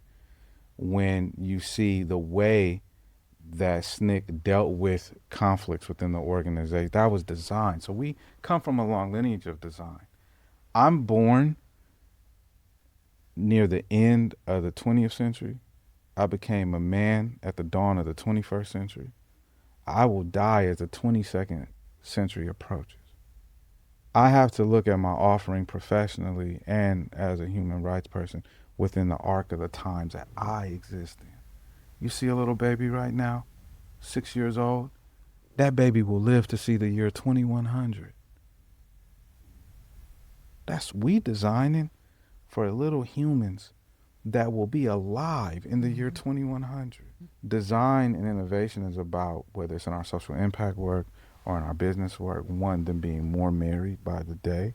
when you see the way that SNCC dealt with conflicts within the organization, that was design. So we come from a long lineage of design. I'm born near the end of the 20th century. I became a man at the dawn of the 21st century. I will die as the 22nd century approaches. I have to look at my offering professionally and as a human rights person within the arc of the times that I exist in. You see a little baby right now, 6 years old? That baby will live to see the year 2100. That's we designing for little humans that will be alive in the year 2100. Design and innovation is about, whether it's in our social impact work or in our business work, one, them being more married by the day,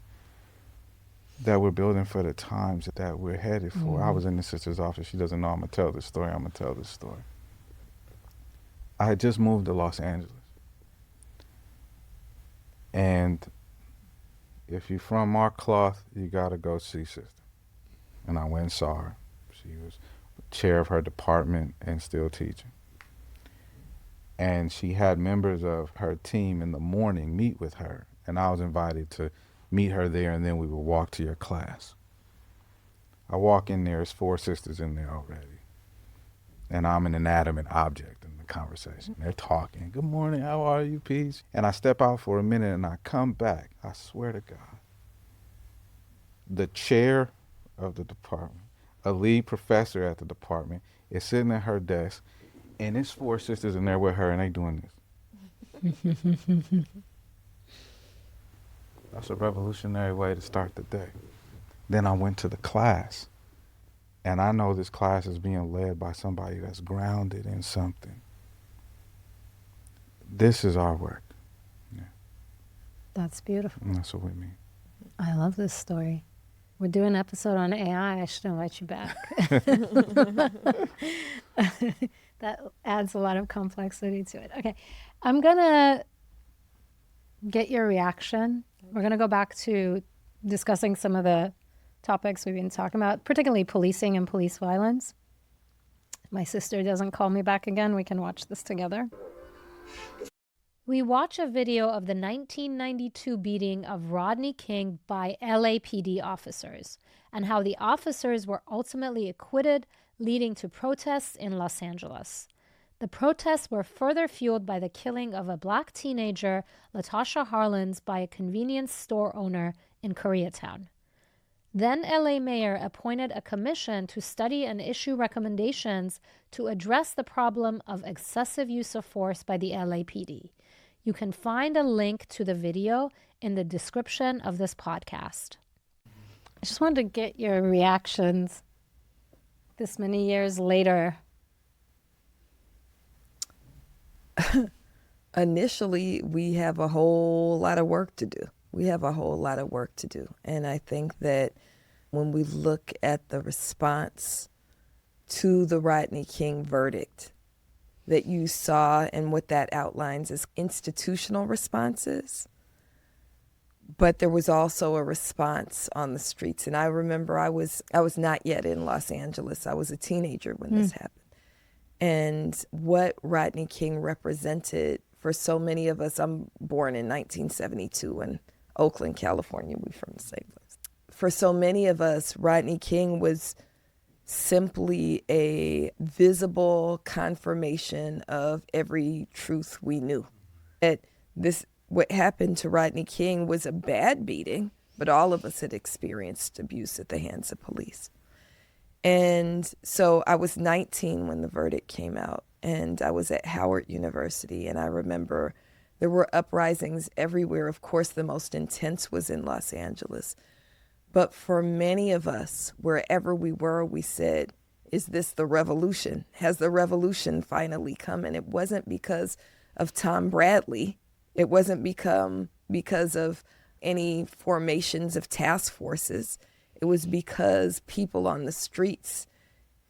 that we're building for the times that we're headed for. I was in the sister's office. She doesn't know I'm going to tell this story. I'm going to tell this story. I had just moved to Los Angeles. And if you're from our cloth, you got to go see sister. And I went and saw her. She was chair of her department and still teaching. And she had members of her team in the morning meet with her. And I was invited to meet her there, and then we would walk to your class. I walk in there, there's 4 sisters in there already. And I'm an inanimate object in the conversation. They're talking, good morning, how are you, Peach? And I step out for a minute and I come back. I swear to God. The chair of the department, a lead professor at the department, is sitting at her desk, and there's 4 sisters in there with her, and they doing this. That's a revolutionary way to start the day. Then I went to the class, and I know this class is being led by somebody that's grounded in something. This is our work. Yeah. That's beautiful. And that's what we mean. I love this story. We're doing an episode on AI. I should invite you back. That adds a lot of complexity to it. Okay, I'm going to get your reaction. We're going to go back to discussing some of the topics we've been talking about, particularly policing and police violence. If my sister doesn't call me back again, we can watch this together. We watch a video of the 1992 beating of Rodney King by LAPD officers and how the officers were ultimately acquitted, leading to protests in Los Angeles. The protests were further fueled by the killing of a black teenager, Latasha Harlins, by a convenience store owner in Koreatown. Then LA Mayor appointed a commission to study and issue recommendations to address the problem of excessive use of force by the LAPD. You can find a link to the video in the description of this podcast. I just wanted to get your reactions this many years later. Initially, we have a whole lot of work to do. And I think that when we look at the response to the Rodney King verdict that you saw and what that outlines as institutional responses, but there was also a response on the streets. And I remember I was not yet in Los Angeles. I was a teenager when this happened. And what Rodney King represented for so many of us, I'm born in 1972 in Oakland, California. We're from the same place. For so many of us, Rodney King was simply a visible confirmation of every truth we knew. That what happened to Rodney King was a bad beating, but all of us had experienced abuse at the hands of police. And so I was 19 when the verdict came out, and I was at Howard University, and I remember there were uprisings everywhere. Of course, the most intense was in Los Angeles. But for many of us, wherever we were, we said, is this the revolution? Has the revolution finally come? And it wasn't because of Tom Bradley. It wasn't because of any formations of task forces. It was because people on the streets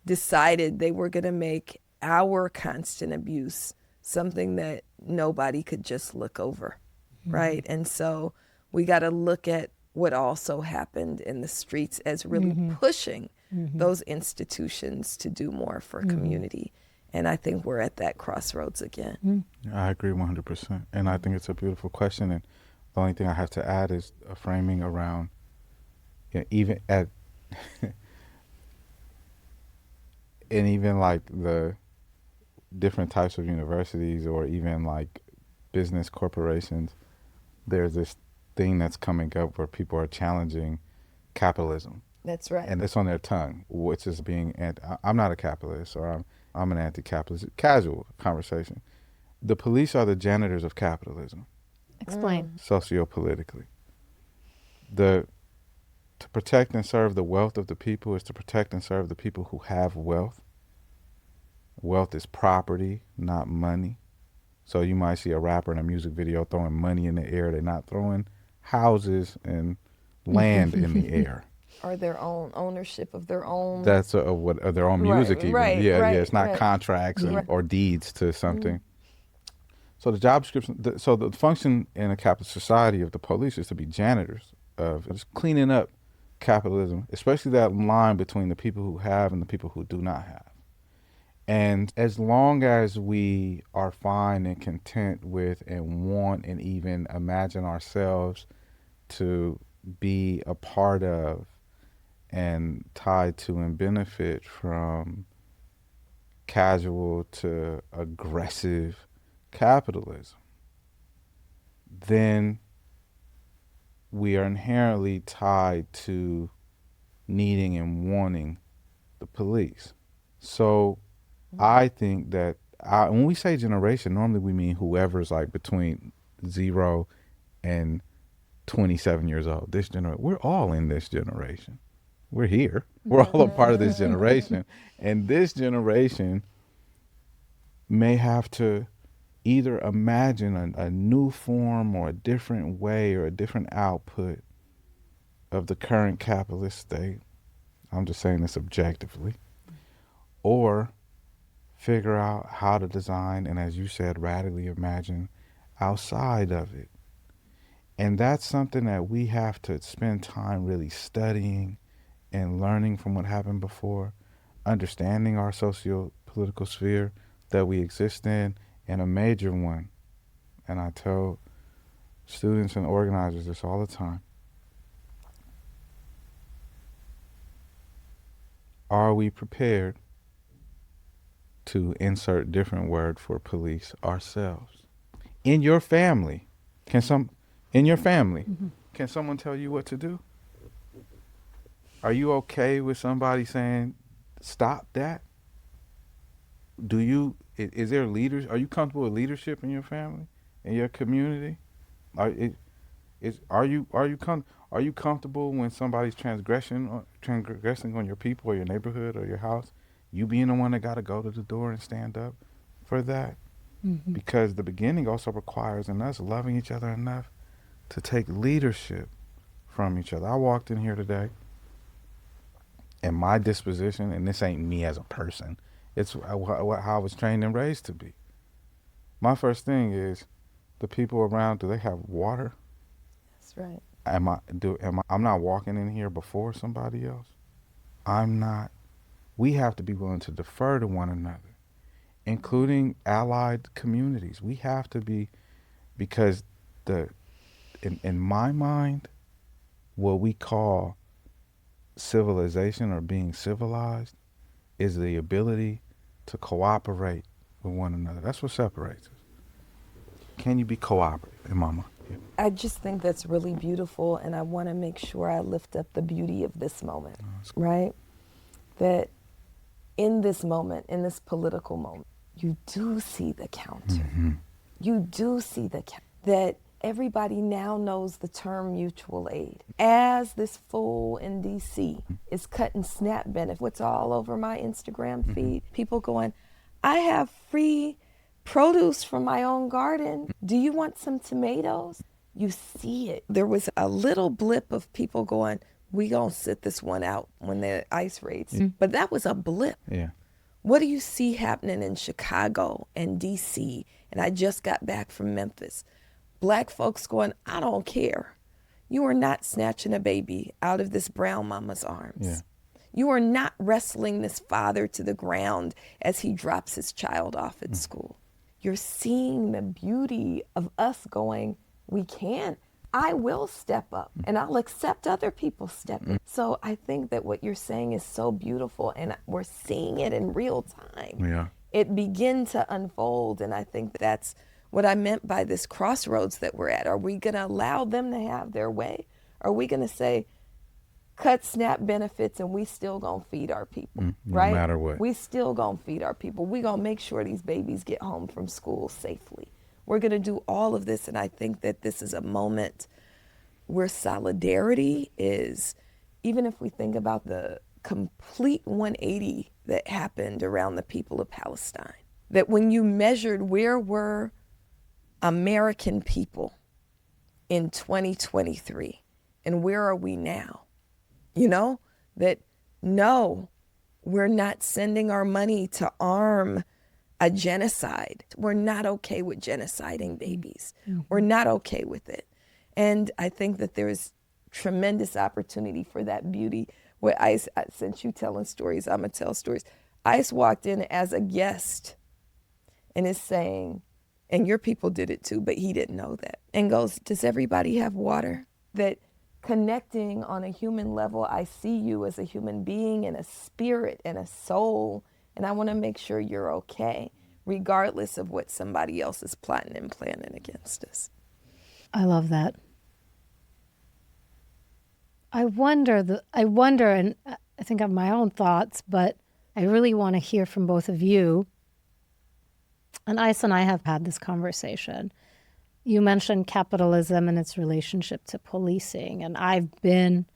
decided they were going to make our constant abuse something that nobody could just look over, right? And so we got to look at what also happened in the streets as really pushing those institutions to do more for community. And I think we're at that crossroads again. I agree 100%. And I think it's a beautiful question. And the only thing I have to add is a framing around, even at, and even like the different types of universities or even like business corporations, there's this thing that's coming up where people are challenging capitalism. That's right. And it's on their tongue, which is being, I'm not a capitalist, or I'm an anti-capitalist. Casual conversation. The police are the janitors of capitalism. Explain. Socio-politically. To protect and serve the wealth of the people is to protect and serve the people who have wealth. Wealth is property, not money. So you might see a rapper in a music video throwing money in the air. They're not throwing houses and land in the air. Or their own ownership of their own. That's their own music even. Right, yeah, right, it's not right. contracts or deeds to something. So the job description, so the function in a capitalist society of the police is to be janitors of just cleaning up capitalism, especially that line between the people who have and the people who do not have. And as long as we are fine and content with and want and even imagine ourselves to be a part of and tied to and benefit from casual to aggressive capitalism, then we are inherently tied to needing and wanting the police. So I think that when we say generation, normally we mean whoever's like between 0 and 27 years old. This generation, we're all in this generation. We're here. We're all a part of this generation. And this generation may have to either imagine a new form or a different way or a different output of the current capitalist state. I'm just saying this objectively. Or figure out how to design and, as you said, radically imagine outside of it. And that's something that we have to spend time really studying and learning from what happened before, understanding our socio-political sphere that we exist in, and a major one, and I tell students and organizers this all the time. Are we prepared to insert different word for police ourselves? In your family, can someone tell you what to do? Are you okay with somebody saying, stop that? Is there leaders? Are you comfortable with leadership in your family, in your community? Are you comfortable when somebody's transgressing on your people or your neighborhood or your house? You being the one that got to go to the door and stand up for that? Mm-hmm. Because the beginning also requires in us loving each other enough to take leadership from each other. I walked in here today, and my disposition, and this ain't me as a person, it's how I was trained and raised to be. My first thing is, the people around, do they have water? That's right. I'm not walking in here before somebody else. I'm not. We have to be willing to defer to one another, including allied communities. We have to be, because in my mind, what we call civilization or being civilized is the ability to cooperate with one another. That's what separates us. Can you be cooperative, in my mind? Yeah. I just think that's really beautiful, and I want to make sure I lift up the beauty of this moment, right? That in this moment, in this political moment, you do see the counter. Mm-hmm. You do see that everybody now knows the term mutual aid. As this fool in D.C. is cutting SNAP benefits, what's all over my Instagram feed, people going, I have free produce from my own garden. Do you want some tomatoes? You see it. There was a little blip of people going, we gonna sit this one out when the ICE raids. Mm-hmm. But that was a blip. Yeah. What do you see happening in Chicago and D.C.? And I just got back from Memphis. Black folks going, I don't care. You are not snatching a baby out of this brown mama's arms. Yeah. You are not wrestling this father to the ground as he drops his child off at school. You're seeing the beauty of us going, we can. I will step up, and I'll accept other people stepping. So I think that what you're saying is so beautiful, and we're seeing it in real time. Yeah. It begin to unfold, and I think that's what I meant by this crossroads that we're at. Are we going to allow them to have their way? Are we going to say, cut SNAP benefits and we still going to feed our people, right? No matter what. We still going to feed our people. We going to make sure these babies get home from school safely. We're going to do all of this, and I think that this is a moment where solidarity is, even if we think about the complete 180 that happened around the people of Palestine, that when you measured where were American people in 2023 and where are we now, you know, that no, we're not sending our money to arm a genocide. We're not okay with genociding babies. Mm-hmm. We're not okay with it. And I think that there's tremendous opportunity for that beauty. What Ice, since you telling stories, I'm going to tell stories. Ice walked in as a guest and is saying, and your people did it too, but he didn't know that, and goes, does everybody have water? That connecting on a human level, I see you as a human being and a spirit and a soul, and I want to make sure you're okay, regardless of what somebody else is plotting and planning against us. I love that. I wonder, and I think I have my own thoughts, but I really want to hear from both of you. And Ise and I have had this conversation. You mentioned capitalism and its relationship to policing, and I've been,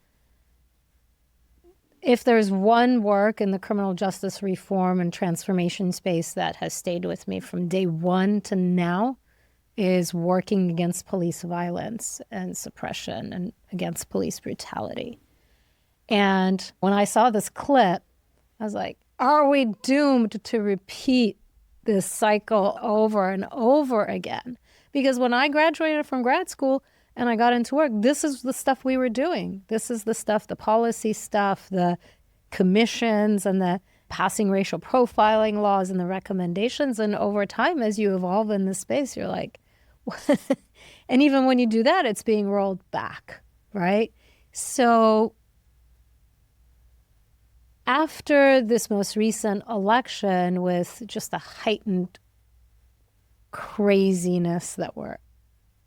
if there's one work in the criminal justice reform and transformation space that has stayed with me from day one to now, is working against police violence and suppression and against police brutality. And when I saw this clip, I was like, are we doomed to repeat this cycle over and over again? Because when I graduated from grad school and I got into work, this is the stuff we were doing. This is the stuff, the policy stuff, the commissions and the passing racial profiling laws and the recommendations. And over time, as you evolve in this space, you're like, And even when you do that, it's being rolled back, right? So after this most recent election, with just the heightened craziness that we're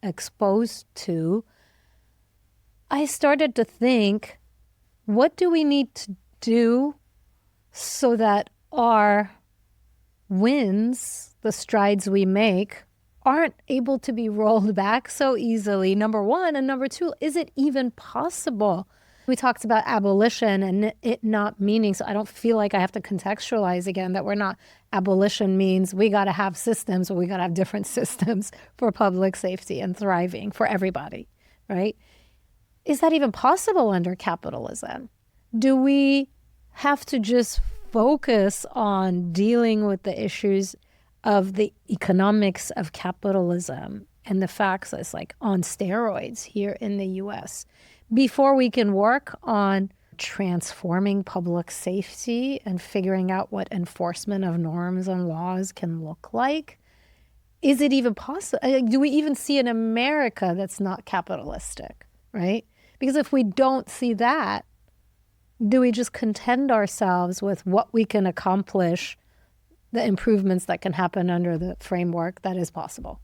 exposed to, I started to think, what do we need to do so that our wins, the strides we make, aren't able to be rolled back so easily, number one. And number two, is it even possible? We talked about abolition and it not meaning, so I don't feel like I have to contextualize again that we're not, abolition means we got to have systems, or we got to have different systems for public safety and thriving for everybody, right? Is that even possible under capitalism? Do we have to just focus on dealing with the issues of the economics of capitalism and the facts that's like on steroids here in the US before we can work on transforming public safety and figuring out what enforcement of norms and laws can look like? Is it even possible? Do we even see an America that's not capitalistic, right? Because if we don't see that, do we just contend ourselves with what we can accomplish, the improvements that can happen under the framework that is possible?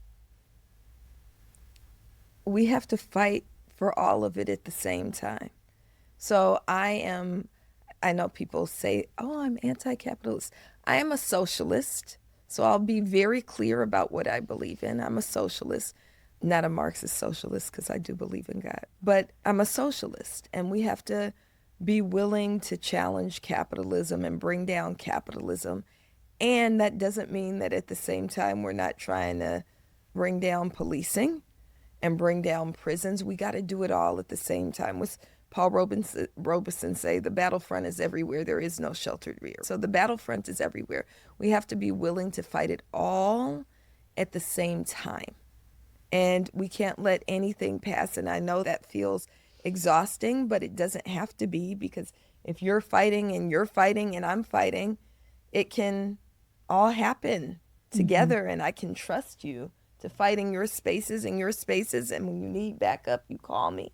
We have to fight for all of it at the same time. So I know people say, oh, I'm anti-capitalist. I am a socialist. So I'll be very clear about what I believe in. I'm a socialist, not a Marxist socialist, because I do believe in God. But I'm a socialist, and we have to be willing to challenge capitalism and bring down capitalism. And that doesn't mean that at the same time we're not trying to bring down policing and bring down prisons. We got to do it all at the same time. With Paul Robeson say, the battlefront is everywhere, there is no sheltered rear. So the battlefront is everywhere. We have to be willing to fight it all at the same time. And we can't let anything pass. And I know that feels exhausting, but it doesn't have to be, because if you're fighting and I'm fighting, it can all happen together. And I can trust you to fight in your spaces, and when you need backup, you call me.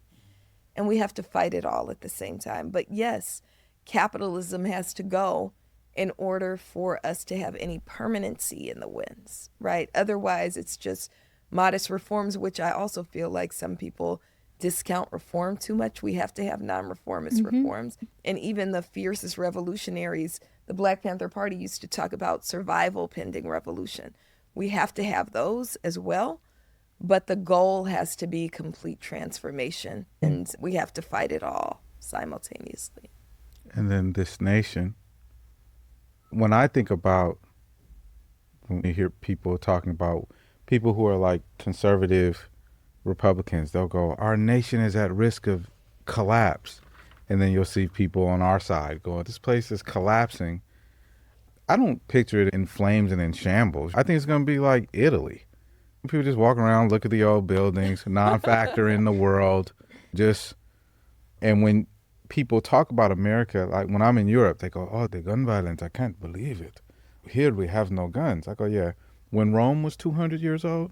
And we have to fight it all at the same time. But yes, capitalism has to go in order for us to have any permanency in the wins, right? Otherwise, it's just modest reforms, which I also feel like some people discount reform too much. We have to have non-reformist reforms. And even the fiercest revolutionaries, the Black Panther Party used to talk about survival pending revolution. We have to have those as well. But the goal has to be complete transformation, and we have to fight it all simultaneously. And then this nation, when I think about, when you hear people talking about people who are like conservative Republicans, they'll go, our nation is at risk of collapse. And then you'll see people on our side going, this place is collapsing. I don't picture it in flames and in shambles. I think it's going to be like Italy. People just walk around, look at the old buildings, non-factor in the world. And when people talk about America, like when I'm in Europe, they go, oh, the gun violence, I can't believe it. Here we have no guns. I go, yeah. When Rome was 200 years old,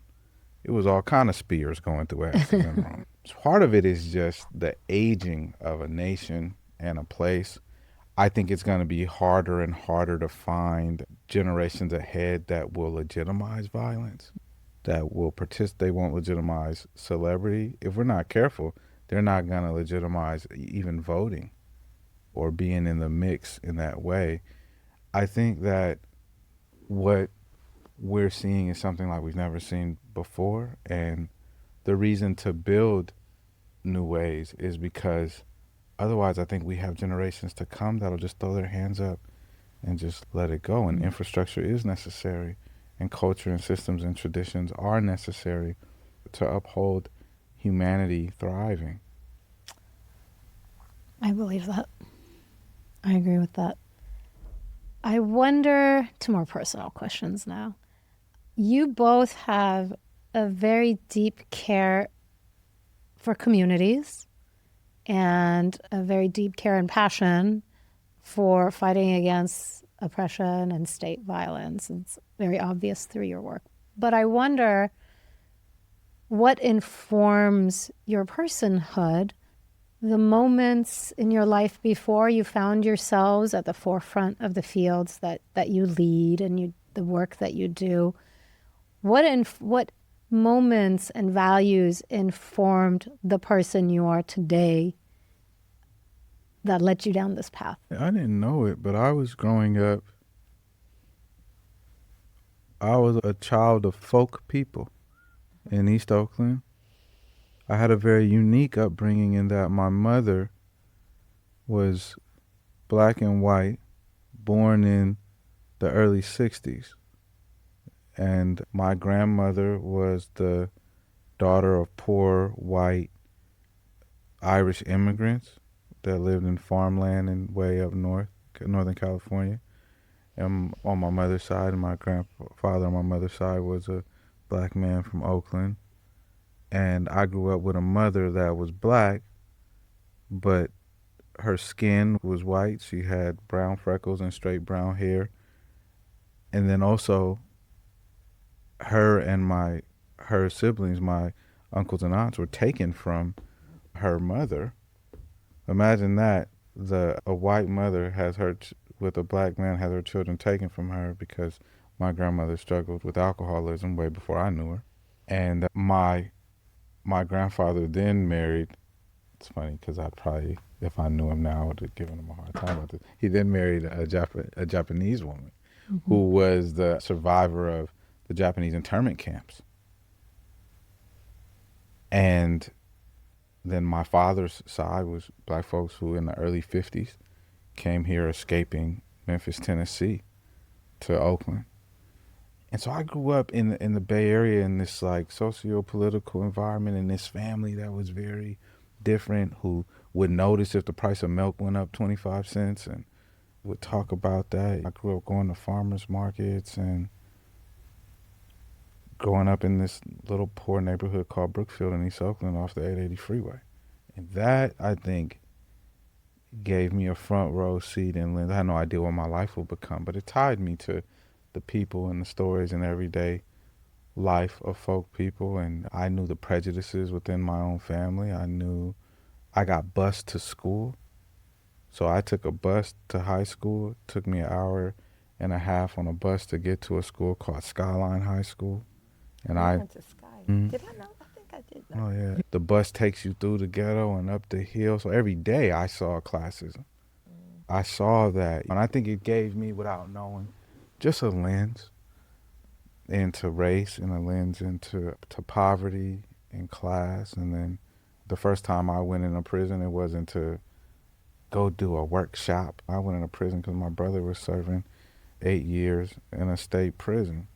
it was all kind of spears going through asses in Rome. Part of it is just the aging of a nation and a place. I think it's going to be harder and harder to find generations ahead that will legitimize violence, that will participate. They won't legitimize celebrity. If we're not careful, they're not going to legitimize even voting or being in the mix in that way. I think that what we're seeing is something like we've never seen before. And the reason to build new ways is because otherwise I think we have generations to come that'll just throw their hands up and just let it go. And infrastructure is necessary. And culture and systems and traditions are necessary to uphold humanity thriving. I believe that. I agree with that. I wonder, two more personal questions now. You both have a very deep care for communities and a very deep care and passion for fighting against oppression and state violence. It's very obvious through your work. But I wonder, what informs your personhood, the moments in your life before you found yourselves at the forefront of the fields that you lead and the work that you do, what moments and values informed the person you are today that led you down this path? I didn't know it, but I was growing up, I was a child of folk people in East Oakland. I had a very unique upbringing in that my mother was black and white, born in the early 60s. And my grandmother was the daughter of poor, white, Irish immigrants that lived in farmland and way up north, Northern California. And on my mother's side, my grandfather on my mother's side was a black man from Oakland. And I grew up with a mother that was black, but her skin was white. She had brown freckles and straight brown hair. And then also, her and her siblings, my uncles and aunts, were taken from her mother. Imagine that, a white mother with a black man has her children taken from her because my grandmother struggled with alcoholism way before I knew her. And my grandfather then married, it's funny because I'd probably, if I knew him now, I would have given him a hard time about this. He then married a Japanese woman who was the survivor of the Japanese internment camps. And then my father's side was black folks who in the early 50s came here escaping Memphis, Tennessee to Oakland. And so I grew up in the Bay Area in this like socio-political environment, in this family that was very different, who would notice if the price of milk went up 25 cents and would talk about that. I grew up going to farmers markets and growing up in this little poor neighborhood called Brookfield in East Oakland off the 880 freeway. And that, I think, gave me a front row seat in Lynn. I had no idea what my life would become, but it tied me to the people and the stories and everyday life of folk people. And I knew the prejudices within my own family. I got bused to school. So I took a bus to high school. It took me an hour and a half on a bus to get to a school called Skyline High School. And I went to Skyline. Did I know? I think I did know. Oh, yeah. The bus takes you through the ghetto and up the hill. So every day I saw classism. I saw that. And I think it gave me, without knowing, just a lens into race and a lens into poverty and class. And then the first time I went in a prison, it wasn't to go do a workshop. I went in a prison because my brother was serving 8 years in a state prison.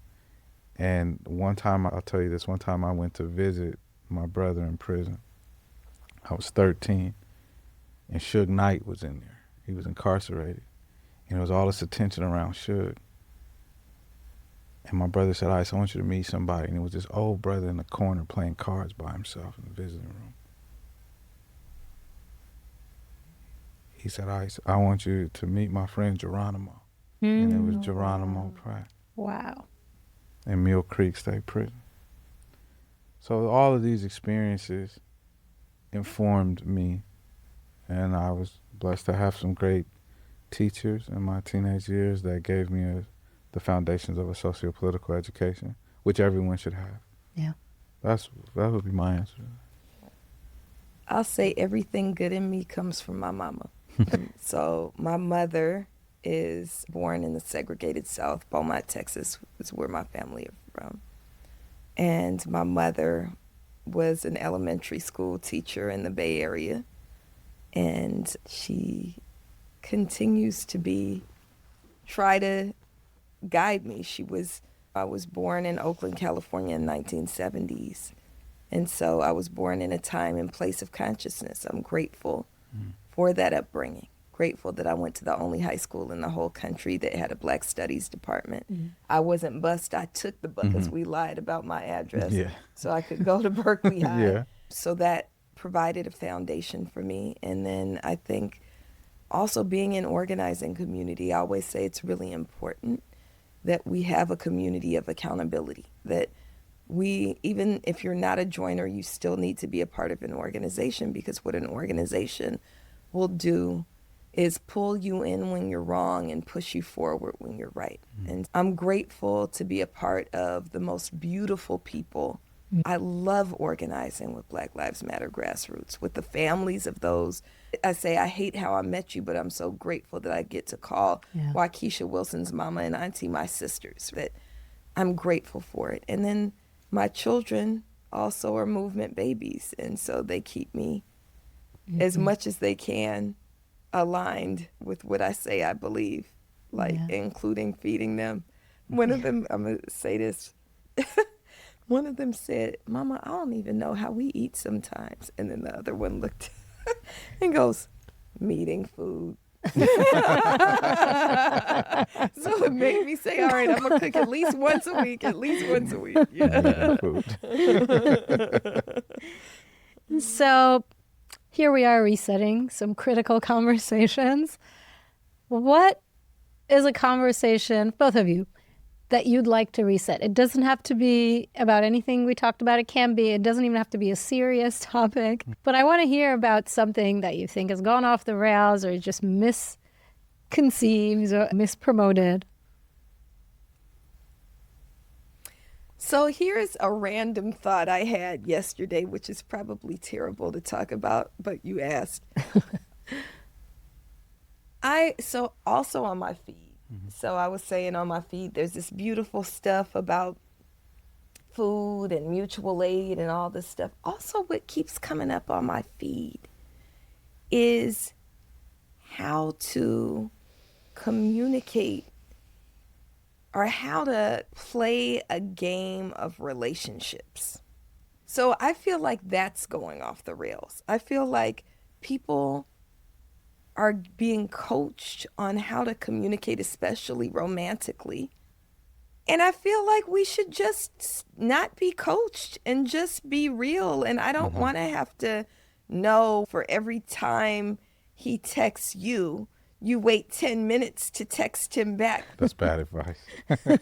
And one time, I'll tell you this, one time I went to visit my brother in prison. I was 13, and Suge Knight was in there. He was incarcerated, and there was all this attention around Suge. And my brother said, Ice, I want you to meet somebody. And it was this old brother in the corner playing cards by himself in the visiting room. He said, Ice, I want you to meet my friend Geronimo. And it was Geronimo Pratt. Wow. In Mill Creek State Prison. So all of these experiences informed me, and I was blessed to have some great teachers in my teenage years that gave me the foundations of a socio-political education, which everyone should have. Yeah. That would be my answer. I'll say everything good in me comes from my mama. So my mother is born in the segregated South. Beaumont, Texas is where my family is from. And my mother was an elementary school teacher in the Bay Area. And she continues to try to guide me. I was born in Oakland, California in the 1970s. And so I was born in a time and place of consciousness. I'm grateful for that upbringing. Grateful that I went to the only high school in the whole country that had a Black Studies department. I wasn't bused. I took the bus because we lied about my address so I could go to Berkeley High. So that provided a foundation for me. And then I think also being in organizing community, I always say it's really important that we have a community of accountability, that even if you're not a joiner, you still need to be a part of an organization, because what an organization will do is pull you in when you're wrong and push you forward when you're right. And I'm grateful to be a part of the most beautiful people. I love organizing with Black Lives Matter Grassroots, with the families of those. I say I hate how I met you, but I'm so grateful that I get to call Waukesha Wilson's mama and auntie my sisters. That I'm grateful for it. And then my children also are movement babies, and so they keep me as much as they can aligned with what I say I believe, like including feeding them. One of them, I'm going to say this, one of them said, "Mama, I don't even know how we eat sometimes." And then the other one looked and goes, "Meeting food." So it made me say, all right, I'm going to cook at least once a week, Yeah. So here we are resetting some critical conversations. What is a conversation, both of you, that you'd like to reset? It doesn't have to be about anything we talked about. It can be. It doesn't even have to be a serious topic. But I want to hear about something that you think has gone off the rails or just misconceived or mispromoted. So here's a random thought I had yesterday, which is probably terrible to talk about, but you asked. So also on my feed, so I was saying on my feed, there's this beautiful stuff about food and mutual aid and all this stuff. Also, what keeps coming up on my feed is how to communicate or how to play a game of relationships. So I feel like that's going off the rails. I feel like people are being coached on how to communicate, especially romantically. And I feel like we should just not be coached and just be real. And I don't want to have to know for every time he texts you, you wait 10 minutes to text him back. That's bad advice.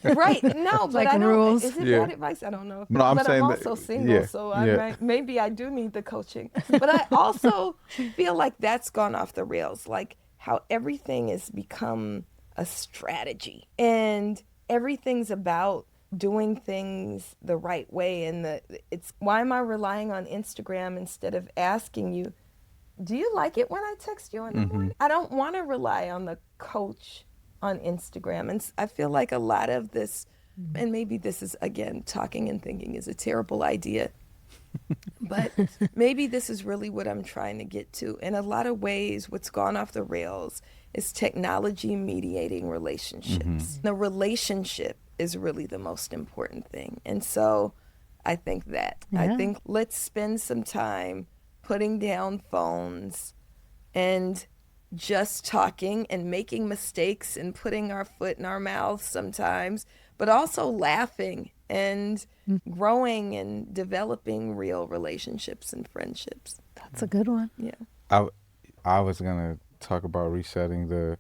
Right. No, but like I don't. rules. Is it Yeah. bad advice? I don't know. No, I'm but saying I'm that- also single, so maybe I do need the coaching. But I also feel like that's gone off the rails, like how everything has become a strategy and everything's about doing things the right way. And it's why am I relying on Instagram instead of asking you, do you like it when I text you in the morning? I don't want to rely on the coach on Instagram. And I feel like a lot of this, and maybe this is, again, talking and thinking is a terrible idea, but maybe this is really what I'm trying to get to. In a lot of ways, what's gone off the rails is technology mediating relationships. The relationship is really the most important thing. And so I think that. I think let's spend some time putting down phones and just talking and making mistakes and putting our foot in our mouths sometimes, but also laughing and growing and developing real relationships and friendships. That's a good one. Yeah. I was going to talk about resetting the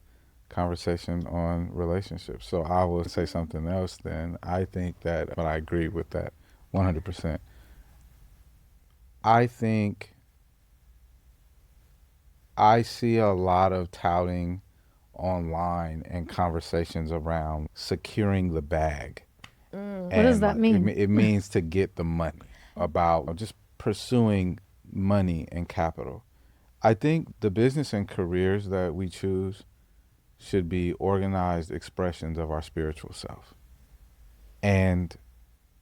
conversation on relationships. So I will say something else then. I think that, but I agree with that 100%. I think I see a lot of touting online and conversations around securing the bag. What does that mean? It means to get the money, about just pursuing money and capital. I think the business and careers that we choose should be organized expressions of our spiritual self. And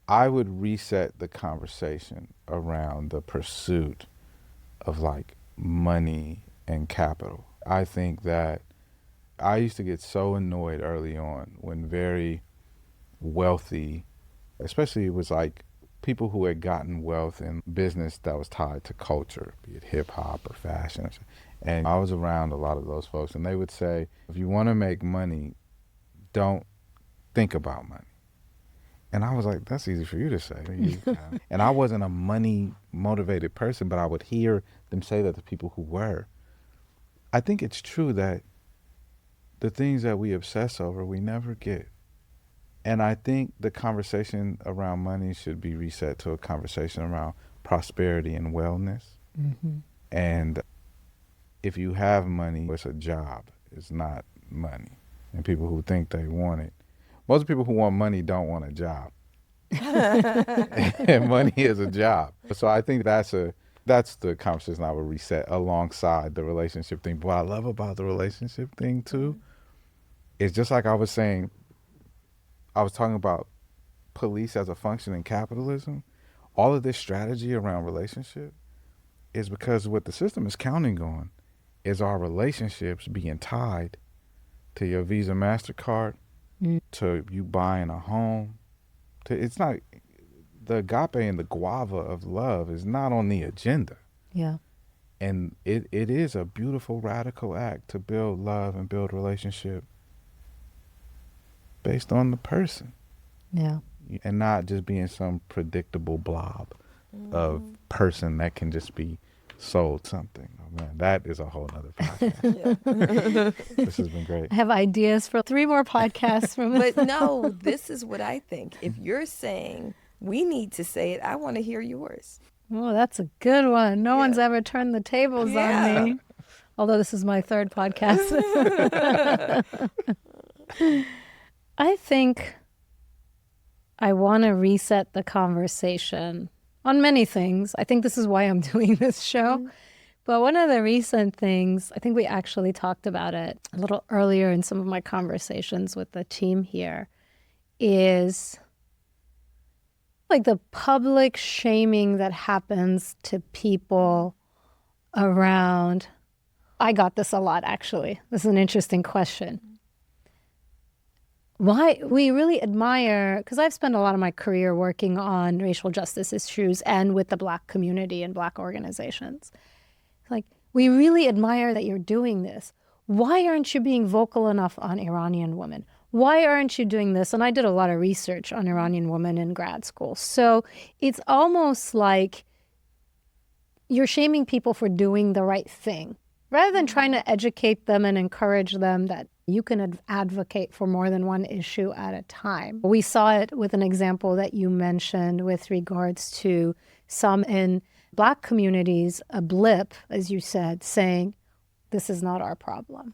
I would reset the conversation around the pursuit of like money and capital. I think that I used to get so annoyed early on when very wealthy, especially it was like people who had gotten wealth in business that was tied to culture, be it hip hop or fashion. And I was around a lot of those folks, and they would say, if you want to make money, don't think about money. And I was like, that's easy for you to say. And I wasn't a money motivated person, but I would hear them say that to people who were. I think it's true that the things that we obsess over, we never get. And I think the conversation around money should be reset to a conversation around prosperity and wellness. Mm-hmm. And if you have money, it's a job. It's not money. And people who think they want it, most people who want money don't want a job. And money is a job. So I think that's the conversation I would reset alongside the relationship thing. But what I love about the relationship thing too is just like I was saying, I was talking about police as a function in capitalism. All of this strategy around relationship is because what the system is counting on is our relationships being tied to your Visa, MasterCard, to you buying a home. It's not, the agape and the guava of love is not on the agenda. Yeah. And it is a beautiful radical act to build love and build relationship based on the person. Yeah. And not just being some predictable blob of person that can just be sold something. Oh man, that is a whole nother podcast. This has been great. I have ideas for 3 more podcasts from this. But no, this is what I think. If you're saying we need to say it, I want to hear yours. Oh, that's a good one. No one's ever turned the tables on me. Although this is my 3rd podcast. I think I want to reset the conversation on many things. I think this is why I'm doing this show. But one of the recent things, I think we actually talked about it a little earlier in some of my conversations with the team here, is like the public shaming that happens to people around. I got this a lot, actually. This is an interesting question. Why we really admire, because I've spent a lot of my career working on racial justice issues and with the Black community and Black organizations. Like, we really admire that you're doing this. Why aren't you being vocal enough on Iranian women? Why aren't you doing this? And I did a lot of research on Iranian women in grad school. So it's almost like you're shaming people for doing the right thing, rather than trying to educate them and encourage them that you can advocate for more than one issue at a time. We saw it with an example that you mentioned with regards to some in Black communities, a blip, as you said, saying, this is not our problem.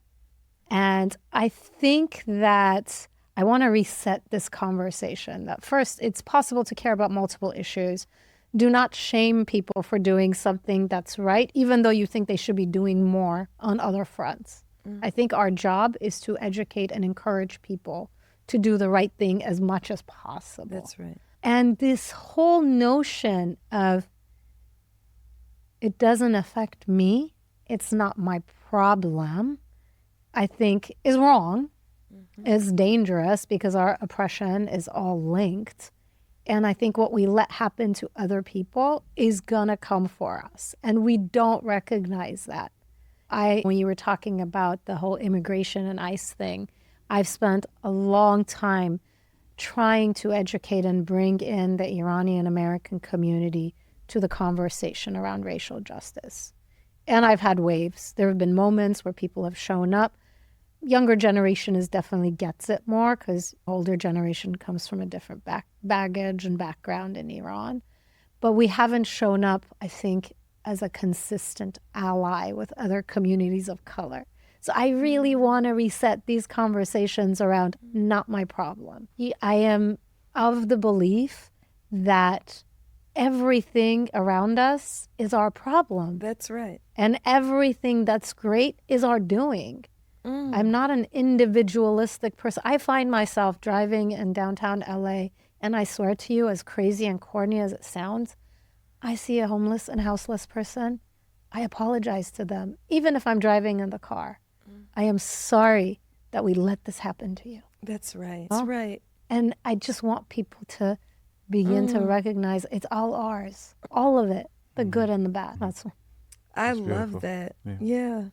And I think that I want to reset this conversation, that first, it's possible to care about multiple issues. Do not shame people for doing something that's right, even though you think they should be doing more on other fronts. I think our job is to educate and encourage people to do the right thing as much as possible. That's right. And this whole notion of it doesn't affect me, it's not my problem, I think is wrong, is dangerous, because our oppression is all linked. And I think what we let happen to other people is gonna come for us. And we don't recognize that. When you were talking about the whole immigration and ICE thing, I've spent a long time trying to educate and bring in the Iranian American community to the conversation around racial justice. And I've had waves. There have been moments where people have shown up. Younger generation definitely gets it more, because older generation comes from a different baggage and background in Iran. But we haven't shown up, I think, as a consistent ally with other communities of color. So I really want to reset these conversations around not my problem. I am of the belief that everything around us is our problem. That's right. And everything that's great is our doing. I'm not an individualistic person. I find myself driving in downtown LA, and I swear to you, as crazy and corny as it sounds, I see a homeless and houseless person, I apologize to them, even if I'm driving in the car. I am sorry that we let this happen to you. That's right. That's right. And I just want people to begin to recognize it's all ours, all of it, the good and the bad. I love that. Yeah.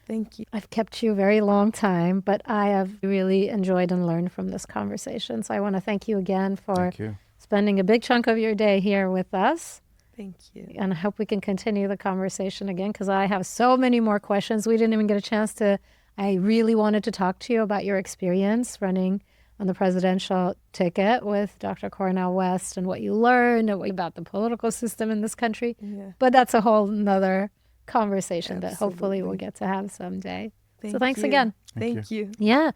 Thank you. I've kept you a very long time, but I have really enjoyed and learned from this conversation. So I want to thank you again for spending a big chunk of your day here with us. Thank you. And I hope we can continue the conversation again, because I have so many more questions. We didn't even get a chance to, I really wanted to talk to you about your experience running on the presidential ticket with Dr. Cornel West and what you learned about the political system in this country. Yeah. But that's a whole nother conversation that Absolutely. hopefully we'll get to have someday. So thanks you. again. Thank you. Yeah.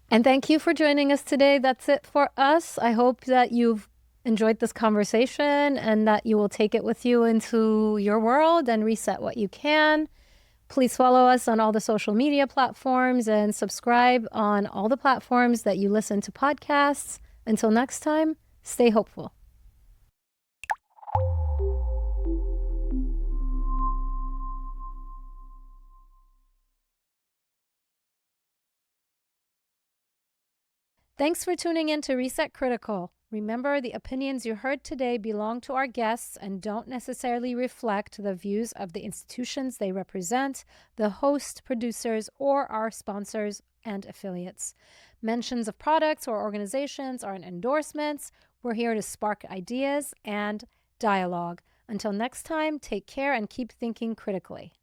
And thank you for joining us today. That's it for us. I hope that you've enjoyed this conversation and that you will take it with you into your world and reset what you can. Please follow us on all the social media platforms and subscribe on all the platforms that you listen to podcasts. Until next time, stay hopeful. Thanks for tuning in to Reset Critical. Remember, the opinions you heard today belong to our guests and don't necessarily reflect the views of the institutions they represent, the host, producers, or our sponsors and affiliates. Mentions of products or organizations aren't endorsements. We're here to spark ideas and dialogue. Until next time, take care and keep thinking critically.